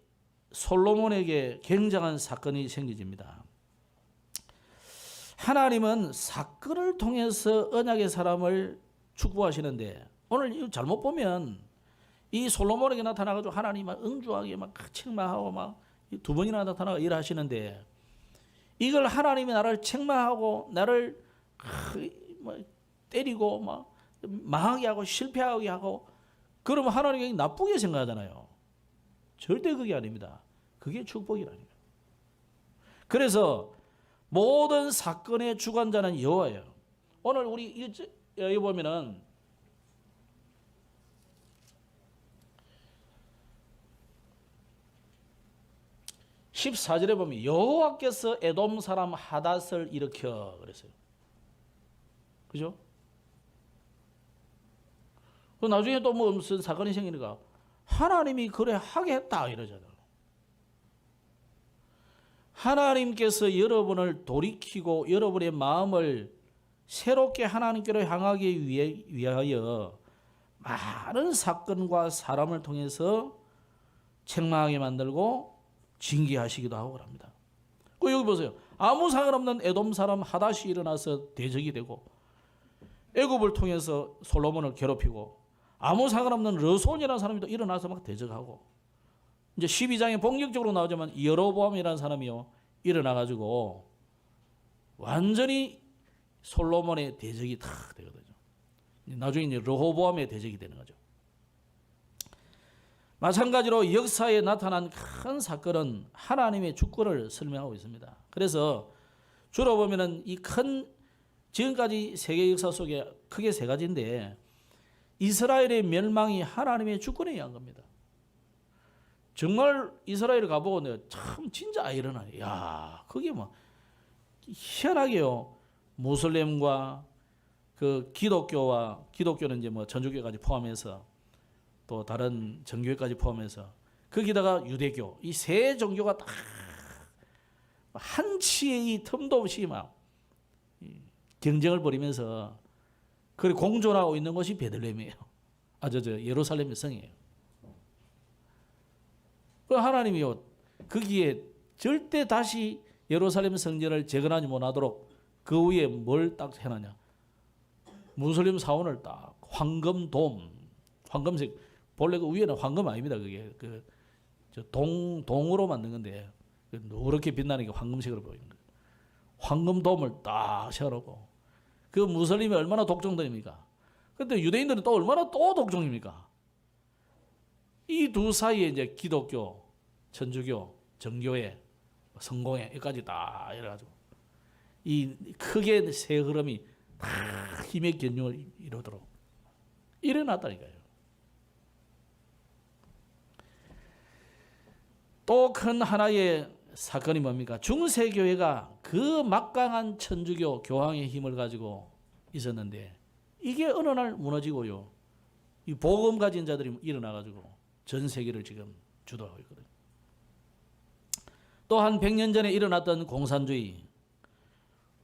솔로몬에게 굉장한 사건이 생겨집니다. 하나님은 사건을 통해서 언약의 사람을 축복하시는데, 오늘 잘못 보면 이 솔로몬에게 나타나가지고 하나님이 막 응주하게 막 책망하고 막 두 번이나 나타나가 일하시는데 이걸 하나님이 나를 책망하고 나를 뭐 때리고 막 망하게 하고 실패하게 하고 그러면 하나님이 나쁘게 생각하잖아요. 절대 그게 아닙니다. 그게 축복이라니까요. 그래서 모든 사건의 주관자는 여호와예요. 오늘 우리 여기 보면은 14절에 보면 여호와께서 에돔 사람 하닷을 일으켜 그랬어요. 그죠? 나중에 또 뭐 무슨 사건이 생기니까 하나님이 그래 하겠다 이러잖아요. 하나님께서 여러분을 돌이키고 여러분의 마음을 새롭게 하나님께로 향하기 위하여 많은 사건과 사람을 통해서 책망하게 만들고 징계하시기도 하고 그럽니다. 여기 보세요. 아무 상관없는 에돔 사람 하닷이 일어나서 대적이 되고 애굽을 통해서 솔로몬을 괴롭히고 아무 상관없는 르손이라는 사람이 또 일어나서 막 대적하고 이제 12장에 본격적으로 나오지만 여로보암이라는 사람이요 일어나가지고 완전히 솔로몬의 대적이 다 되거든요. 나중에 이제 르호보암의 대적이 되는 거죠. 마찬가지로 역사에 나타난 큰 사건은 하나님의 주권을 설명하고 있습니다. 그래서 주로 보면은 이 큰 지금까지 세계 역사 속에 크게 세 가지인데 이스라엘의 멸망이 하나님의 주권에 의한 겁니다. 정말 이스라엘을 가보고 내가 참 진짜 아이러니해요. 야, 그게 뭐 희한하게요. 무슬림과 그 기독교는 이제 뭐 천주교까지 포함해서 또 다른 정교회까지 포함해서 거기다가 유대교 이 세 종교가 다 한치의 이 틈도 없이 막 경쟁을 벌이면서 그리 공존하고 있는 것이 베들레헴이에요. 예루살렘의 성이에요. 그 하나님이요 거기에 절대 다시 예루살렘 성전을 재건하지 못하도록 그 위에 뭘 딱 해놨냐? 무슬림 사원을 딱 황금돔, 황금색 본래 그 위에는 황금 아닙니다. 그게 동으로 만든 건데 노랗게 빛나는 게 황금색으로 보이는 거예요. 황금돔을 딱 세워놓고 그 무슬림이 얼마나 독종들입니까? 근데 유대인들은 또 얼마나 또 독종입니까? 이 두 사이에 이제 기독교, 천주교, 정교회, 성공회 여기까지 다 이래가지고 이 크게 세 흐름이 다 힘의 견융을 이루도록 일어났다니까요. 또 큰 하나의 사건이 뭡니까? 중세교회가 그 막강한 천주교 교황의 힘을 가지고 있었는데 이게 어느 날 무너지고요. 이 복음 가진 자들이 일어나가지고 전 세계를 지금 주도하고 있거든요. 또 한 100년 전에 일어났던 공산주의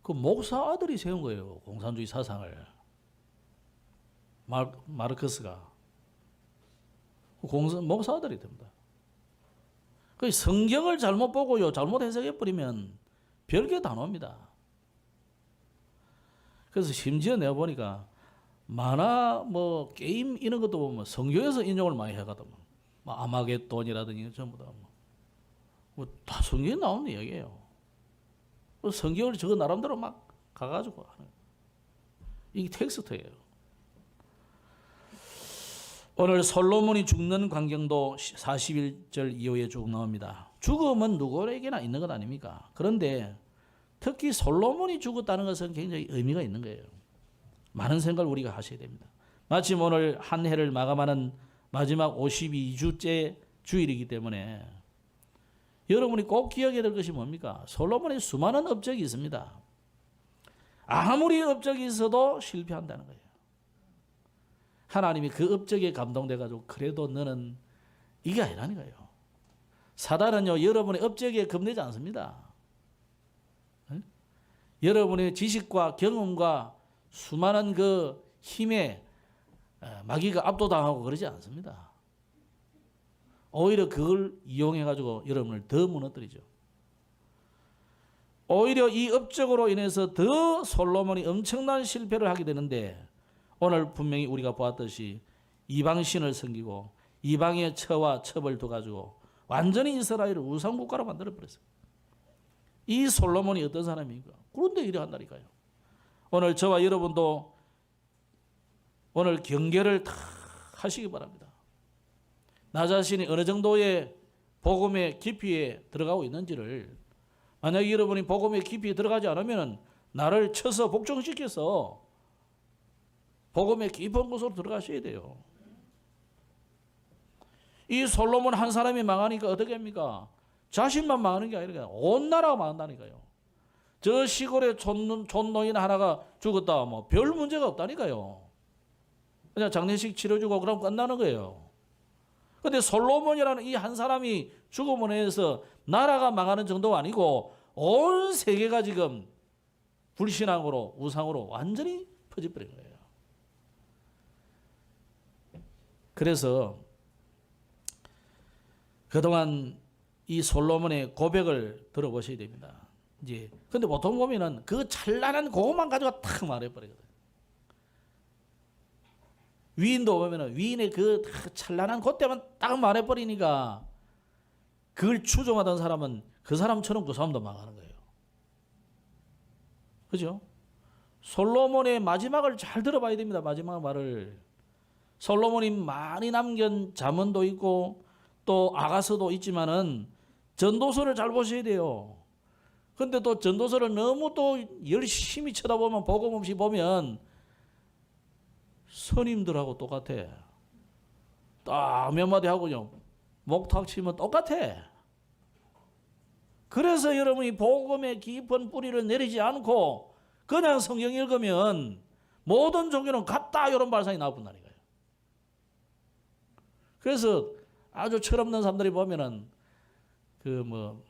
그 목사 아들이 세운 거예요. 공산주의 사상을. 마르크스가 목사 아들이 됩니다. 그 성경을 잘못 보고요, 잘못 해석해 버리면 별게 다 나옵니다. 그래서 심지어 내가 보니까 만화 뭐 게임 이런 것도 보면 성경에서 인용을 많이 해가지고 뭐 아마겟돈이라든지 전부 다 뭐 다 성경에 나오는 이야기예요. 성경을 저거 나름대로 막 가가지고 하는 이게 텍스트예요. 오늘 솔로몬이 죽는 광경도 41절 이후에 쭉 나옵니다. 죽음은 누구에게나 있는 것 아닙니까? 그런데 특히 솔로몬이 죽었다는 것은 굉장히 의미가 있는 거예요. 많은 생각을 우리가 하셔야 됩니다. 마침 오늘 한 해를 마감하는 마지막 52주째 주일이기 때문에 여러분이 꼭 기억해야 될 것이 뭡니까? 솔로몬의 수많은 업적이 있습니다. 아무리 업적이 있어도 실패한다는 거예요. 하나님이 그 업적에 감동돼가지고 그래도 너는 이게 아니라니까요. 사단은요 여러분의 업적에 겁내지 않습니다. 네? 여러분의 지식과 경험과 수많은 그 힘에 마귀가 압도당하고 그러지 않습니다. 오히려 그걸 이용해가지고 여러분을 더 무너뜨리죠. 오히려 이 업적으로 인해서 더 솔로몬이 엄청난 실패를 하게 되는데 오늘 분명히 우리가 보았듯이 이방신을 섬기고 이방의 처와 첩을 둬가지고 완전히 이스라엘을 우상국가로 만들어버렸어요. 이 솔로몬이 어떤 사람입니까? 그런데 이래 한다니까요. 오늘 저와 여러분도 오늘 경계를 다 하시기 바랍니다. 나 자신이 어느 정도의 복음의 깊이에 들어가고 있는지를, 만약에 여러분이 복음의 깊이에 들어가지 않으면 나를 쳐서 복종시켜서 복음의 깊은 곳으로 들어가셔야 돼요. 이 솔로몬 한 사람이 망하니까 어떻게 합니까? 자신만 망하는 게 아니라 온 나라가 망한다니까요. 저 시골에 촌노인 하나가 죽었다 뭐 별 문제가 없다니까요. 그냥 장례식 치러주고 그럼 끝나는 거예요. 그런데 솔로몬이라는 이 한 사람이 죽음으로 해서 나라가 망하는 정도가 아니고 온 세계가 지금 불신앙으로 우상으로 완전히 퍼져버린 거예요. 그래서 그동안 이 솔로몬의 고백을 들어보셔야 됩니다. 이제 근데 보통 보면은 그 찬란한 그것만 가지고 탁 말해버리거든요. 위인도 보면은 위인의 그 찬란한 그때만 딱 말해버리니까 그걸 추종하던 사람은 그 사람처럼 그 사람도 망하는 거예요. 그죠? 솔로몬의 마지막을 잘 들어봐야 됩니다. 마지막 말을. 솔로몬이 많이 남긴 잠언도 있고 또 아가서도 있지만은 전도서를 잘 보셔야 돼요. 근데 또 전도서를 너무 또 열심히 쳐다보면 복음 없이 보면 스님들하고 똑같아. 딱 몇 마디 하고요. 목탁 치면 똑같아. 그래서 여러분이 복음의 깊은 뿌리를 내리지 않고 그냥 성경 읽으면 모든 종교는 같다 이런 발상이 나쁜다니까요. 그래서 아주 철없는 사람들이 보면은 그 뭐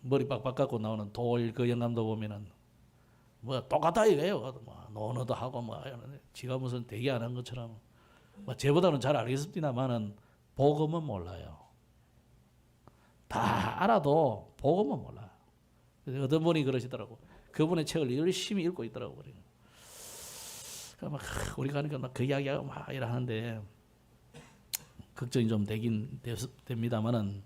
머리 빡빡 깎고 나오는 돌 그 영감도 보면은 뭐 똑같다 이거예요. 뭐 논어도 하고 뭐 지가 무슨 대기 안 한 것처럼 뭐 제보다는 잘 알겠습니다만은 복음은 몰라요. 다 알아도 복음은 몰라요. 그래서 어떤 분이 그러시더라고. 그분의 책을 열심히 읽고 있더라고. 그러니까 막 우리가 하니까 막 그 이야기하고 막 이러는데 걱정이 좀 되긴 됩니다만은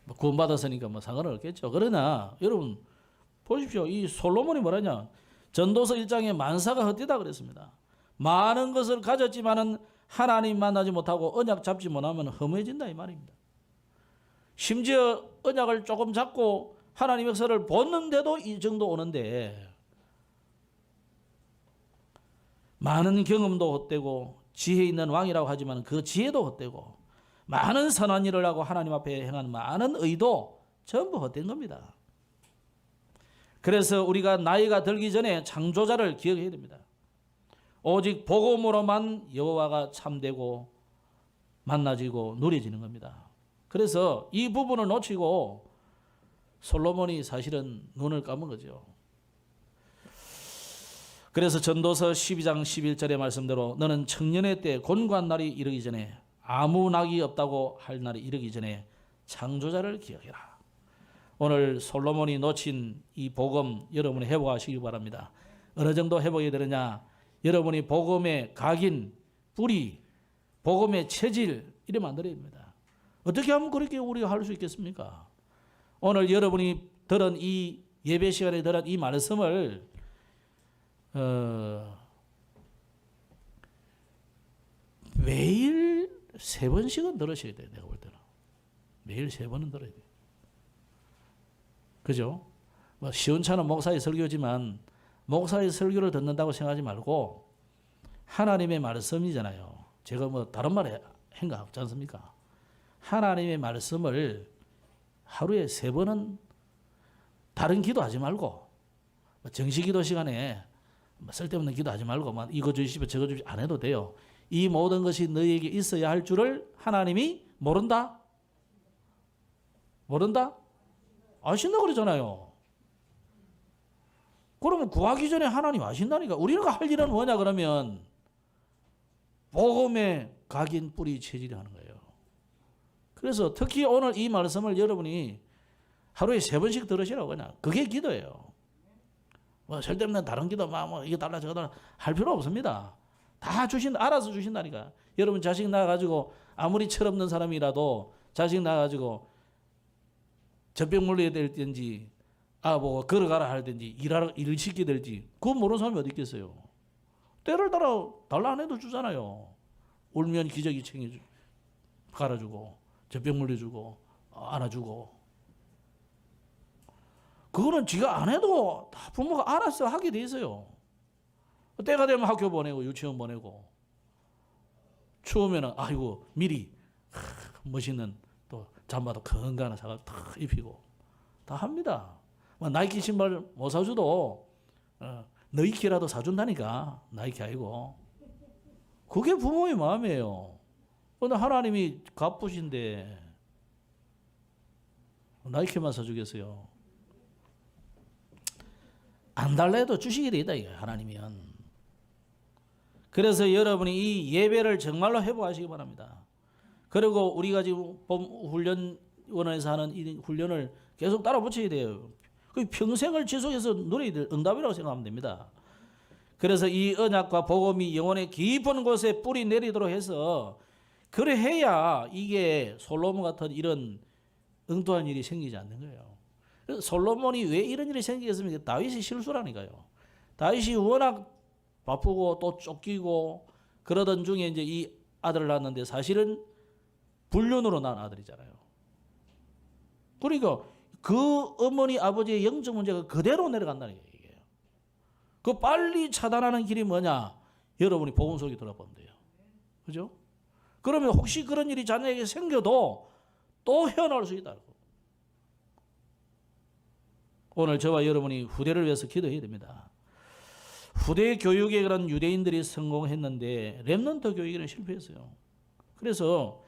뭐 구원받았으니까 뭐 상관은 없겠죠. 그러나 여러분 보십시오. 이 솔로몬이 뭐라냐? 전도서 1장에 만사가 헛되다 그랬습니다. 많은 것을 가졌지만은 하나님 만나지 못하고 언약 잡지 못하면 허무해진다 이 말입니다. 심지어 언약을 조금 잡고 하나님의 역사를 보는데도 이 정도 오는데 많은 경험도 헛되고 지혜 있는 왕이라고 하지만 그 지혜도 헛되고 많은 선한 일을 하고 하나님 앞에 행한 많은 의도 전부 헛된 겁니다. 그래서 우리가 나이가 들기 전에 창조자를 기억해야 됩니다. 오직 복음으로만 여호와가 참되고 만나지고 누려지는 겁니다. 그래서 이 부분을 놓치고 솔로몬이 사실은 눈을 감은 거죠. 그래서 전도서 12장 11절의 말씀대로 너는 청년의 때 곤고한 날이 이르기 전에 아무 낙이 없다고 할 날이 이르기 전에 창조자를 기억해라. 오늘 솔로몬이 놓친 이 복음 여러분이 회복하시기 바랍니다. 어느 정도 회복이 되느냐? 여러분이 복음의 각인, 뿌리, 복음의 체질 이래 만들어야 됩니다. 어떻게 하면 그렇게 우리가 할 수 있겠습니까? 오늘 여러분이 들은 이 예배 시간에 들은 이 말씀을 매일 3번씩은 들으셔야 돼요. 내가 볼 때는 매일 3번은 들어야 돼요. 그죠? 뭐 시원찮은 목사의 설교지만 목사의 설교를 듣는다고 생각하지 말고 하나님의 말씀이잖아요. 제가 뭐 다른 말에 행각 없지 않습니까? 하나님의 말씀을 하루에 3번은 다른 기도하지 말고 정시 기도 시간에 쓸데없는 기도하지 말고 이거 주시면 저거 주시면 안 해도 돼요. 이 모든 것이 너희에게 있어야 할 줄을 하나님이 모른다? 모른다? 아신다 그러잖아요. 그러면 구하기 전에 하나님 아신다니까. 우리가 할 일은 뭐냐 그러면 복음의 각인 뿌리 체질이 하는 거예요. 그래서 특히 오늘 이 말씀을 여러분이 하루에 3번씩 들으시라고 그냥 그게 기도예요. 뭐 쓸데없는 다른 기도 뭐 이거 달라 저거 달라 할 필요 없습니다. 다 알아서 주신다니까. 여러분 자식 낳아가지고 아무리 철없는 사람이라도 자식 낳아가지고 젖병 물려야 될든지 뭐 걸어가라 할든지 일을 시켜야 될지 그거 모르는 사람이 어디 있겠어요. 때를 따라 달라 안 해도 주잖아요. 울면 기저귀 챙겨주 갈아주고 젖병 물려주고 안아주고. 그거는 지가 안 해도 다 부모가 알아서 하게 돼 있어요. 때가 되면 학교 보내고 유치원 보내고 추우면은 아이고 미리 멋있는 또 잠바도 건강한 사과 다 입히고 다 합니다. 나이키 신발 못 사줘도 너이키라도 사준다니까. 나이키 아니고. 그게 부모의 마음이에요. 그런데 하나님이 갚으신데 나이키만 사주겠어요. 안 달래도 주시게 돼 있다 이거예요. 하나님이면. 그래서 여러분이 이 예배를 정말로 회복하시기 바랍니다. 그리고 우리가 지금 훈련원에서 하는 이 훈련을 계속 따라 붙여야 돼요. 그 평생을 지속해서 누려야 될 응답이라고 생각하면 됩니다. 그래서 이 언약과 복음이 영혼의 깊은 곳에 뿌리 내리도록 해서 그래 해야 이게 솔로몬 같은 이런 엉뚱한 일이 생기지 않는 거예요. 솔로몬이 왜 이런 일이 생기겠습니까? 다윗이 실수라니까요. 다윗이 워낙 바쁘고 또 쫓기고 그러던 중에 이제 이 아들을 낳았는데 사실은 불륜으로 낳은 아들이잖아요. 그러니까 그 어머니 아버지의 영적 문제가 그대로 내려간다는 얘기예요. 그 빨리 차단하는 길이 뭐냐? 여러분이 복음 속에 들어보면 돼요. 그죠? 그러면 혹시 그런 일이 자녀에게 생겨도 또 헤어나올 수 있다. 오늘 저와 여러분이 후대를 위해서 기도해야 됩니다. 후대 교육에 그런 유대인들이 성공했는데 렘넌트 교육에는 실패했어요. 그래서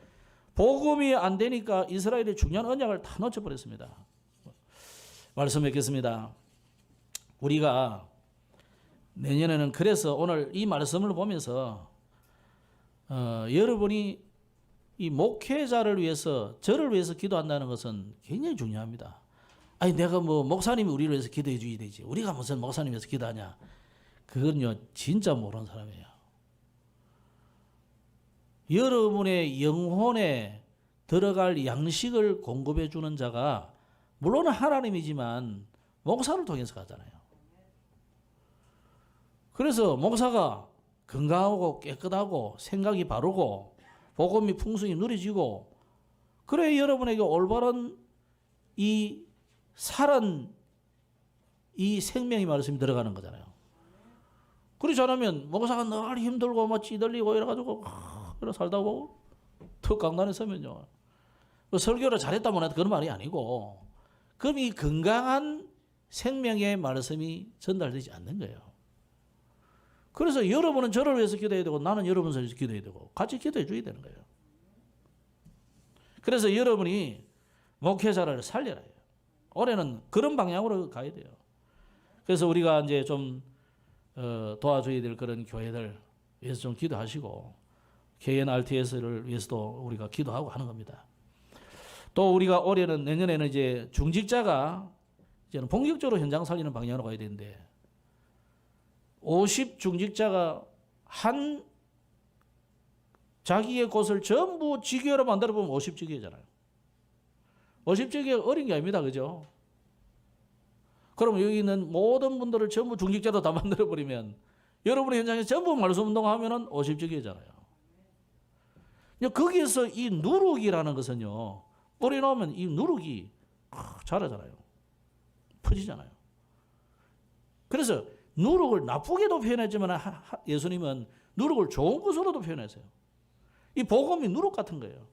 복음이 안 되니까 이스라엘의 중요한 언약을 다 놓쳐버렸습니다. 말씀 뵙겠습니다. 우리가 내년에는 그래서 오늘 이 말씀을 보면서 여러분이 이 목회자를 위해서 저를 위해서 기도한다는 것은 굉장히 중요합니다. 아니 내가 뭐 목사님이 우리를 위해서 기도해 줘야 되지. 우리가 무슨 목사님 위해서 기도하냐. 그건요 진짜 모르는 사람이에요. 여러분의 영혼에 들어갈 양식을 공급해 주는 자가 물론 하나님이지만 목사를 통해서 가잖아요. 그래서 목사가 건강하고 깨끗하고 생각이 바르고 복음이 풍성히 누려지고 그래 여러분에게 올바른 이 살은 이 생명의 말씀이 들어가는 거잖아요. 그렇지 않으면 목사가 늘 힘들고 막 찌들리고 이래가지고 이렇게 살다 보고 턱 강단에 서면요. 설교를 잘했다면 해도 그런 말이 아니고 그럼 이 건강한 생명의 말씀이 전달되지 않는 거예요. 그래서 여러분은 저를 위해서 기도해야 되고 나는 여러분을 위해서 기도해야 되고 같이 기도해 줘야 되는 거예요. 그래서 여러분이 목회자를 살려라 해요. 올해는 그런 방향으로 가야 돼요. 그래서 우리가 이제 좀 도와줘야 될 그런 교회들 위해서 좀 기도하시고 KNRTS를 위해서도 우리가 기도하고 하는 겁니다. 또 우리가 올해는 내년에는 이제 중직자가 이제는 본격적으로 현장 살리는 방향으로 가야 되는데 50 중직자가 한 자기의 곳을 전부 지교회로 만들어 보면 50 지교회잖아요. 50 지교회 어린 게 아닙니다. 그죠? 그럼 여기 있는 모든 분들을 전부 중직자로 다 만들어 버리면 여러분의 현장에서 전부 말씀 운동하면은 50 지교회잖아요. 거기에서 이 누룩이라는 것은요. 뿌리 놓으면 이 누룩이 자라잖아요. 퍼지잖아요. 그래서 누룩을 나쁘게도 표현했지만 예수님은 누룩을 좋은 것으로도 표현했어요. 이 복음이 누룩 같은 거예요.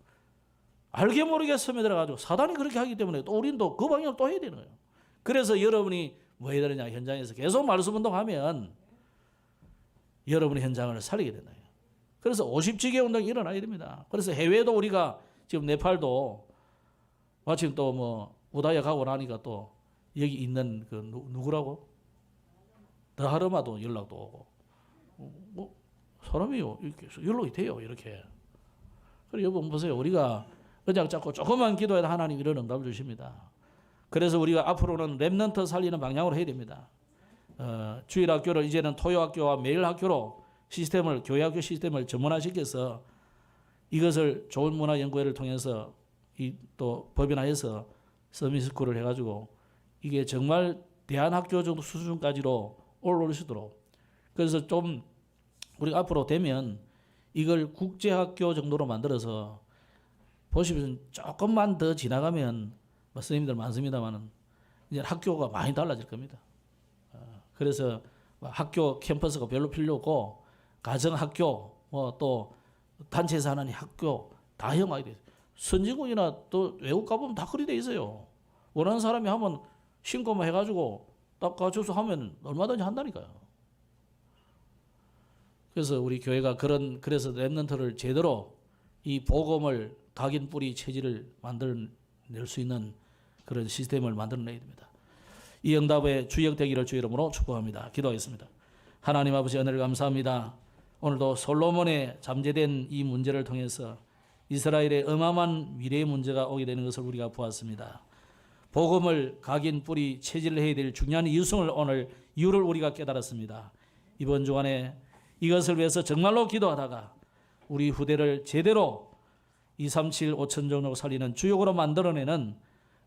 알게 모르게 스며들어가지고 사단이 그렇게 하기 때문에 또 우리는 또 그 방향을 또 해야 되는 거예요. 그래서 여러분이 뭐 해야 되느냐 현장에서 계속 말씀 운동하면 여러분의 현장을 살리게 된다. 그래서 50지개 운동이 일어나야 됩니다. 그래서 해외도 우리가 지금 네팔도 마침 또 뭐 우다야 가고 나니까 또 여기 있는 그 누구라고? 더하르마도 연락도 오고 뭐 사람이요 이렇게 연락이 돼요 이렇게. 그래 여러분 보세요. 우리가 언약 잡고 조금만 기도해도 하나님 이런 응답을 주십니다. 그래서 우리가 앞으로는 렘넌트 살리는 방향으로 해야 됩니다. 주일학교를 이제는 토요학교와 매일학교로 시스템을 교회학교 시스템을 전문화시켜서 이것을 좋은 문화 연구회를 통해서 이 또 법인화해서 서밋스쿨을 해가지고 이게 정말 대안학교 정도 수준까지로 올라오시도록, 그래서 좀 우리가 앞으로 되면 이걸 국제학교 정도로 만들어서 보시면 조금만 더 지나가면 뭐 선생님들 많습니다만은 이제 학교가 많이 달라질 겁니다. 그래서 학교 캠퍼스가 별로 필요 없고 가정학교 뭐 또 단체에서 하는 학교 다형화돼 있어요. 선진국이나 또 외국 가보면 다 그리 돼 있어요. 원하는 사람이 하면 신고만 해가지고 딱 가져서 하면 얼마든지 한다니까요. 그래서 우리 교회가 그래서 렘넌트를 제대로 이 복음을 각인 뿌리 체질을 만들어낼 수 있는 그런 시스템을 만들어내야 됩니다. 이 응답의 주역되기를 주 이름으로 축복합니다. 기도하겠습니다. 하나님 아버지 은혜를 감사합니다. 오늘도 솔로몬의 잠재된 이 문제를 통해서 이스라엘의 어마어마한 미래의 문제가 오게 되는 것을 우리가 보았습니다. 복음을 각인 뿌리 체질을 해야 될 중요한 이유를 우리가 깨달았습니다. 이번 주간에 이것을 위해서 정말로 기도하다가 우리 후대를 제대로 237 5천종으로 살리는 주역으로 만들어내는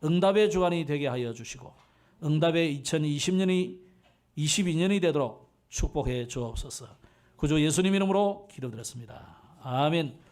응답의 주간이 되게 하여 주시고 응답의 2022년이 되도록 축복해 주옵소서. 구주 예수님 이름으로 기도드렸습니다. 아멘.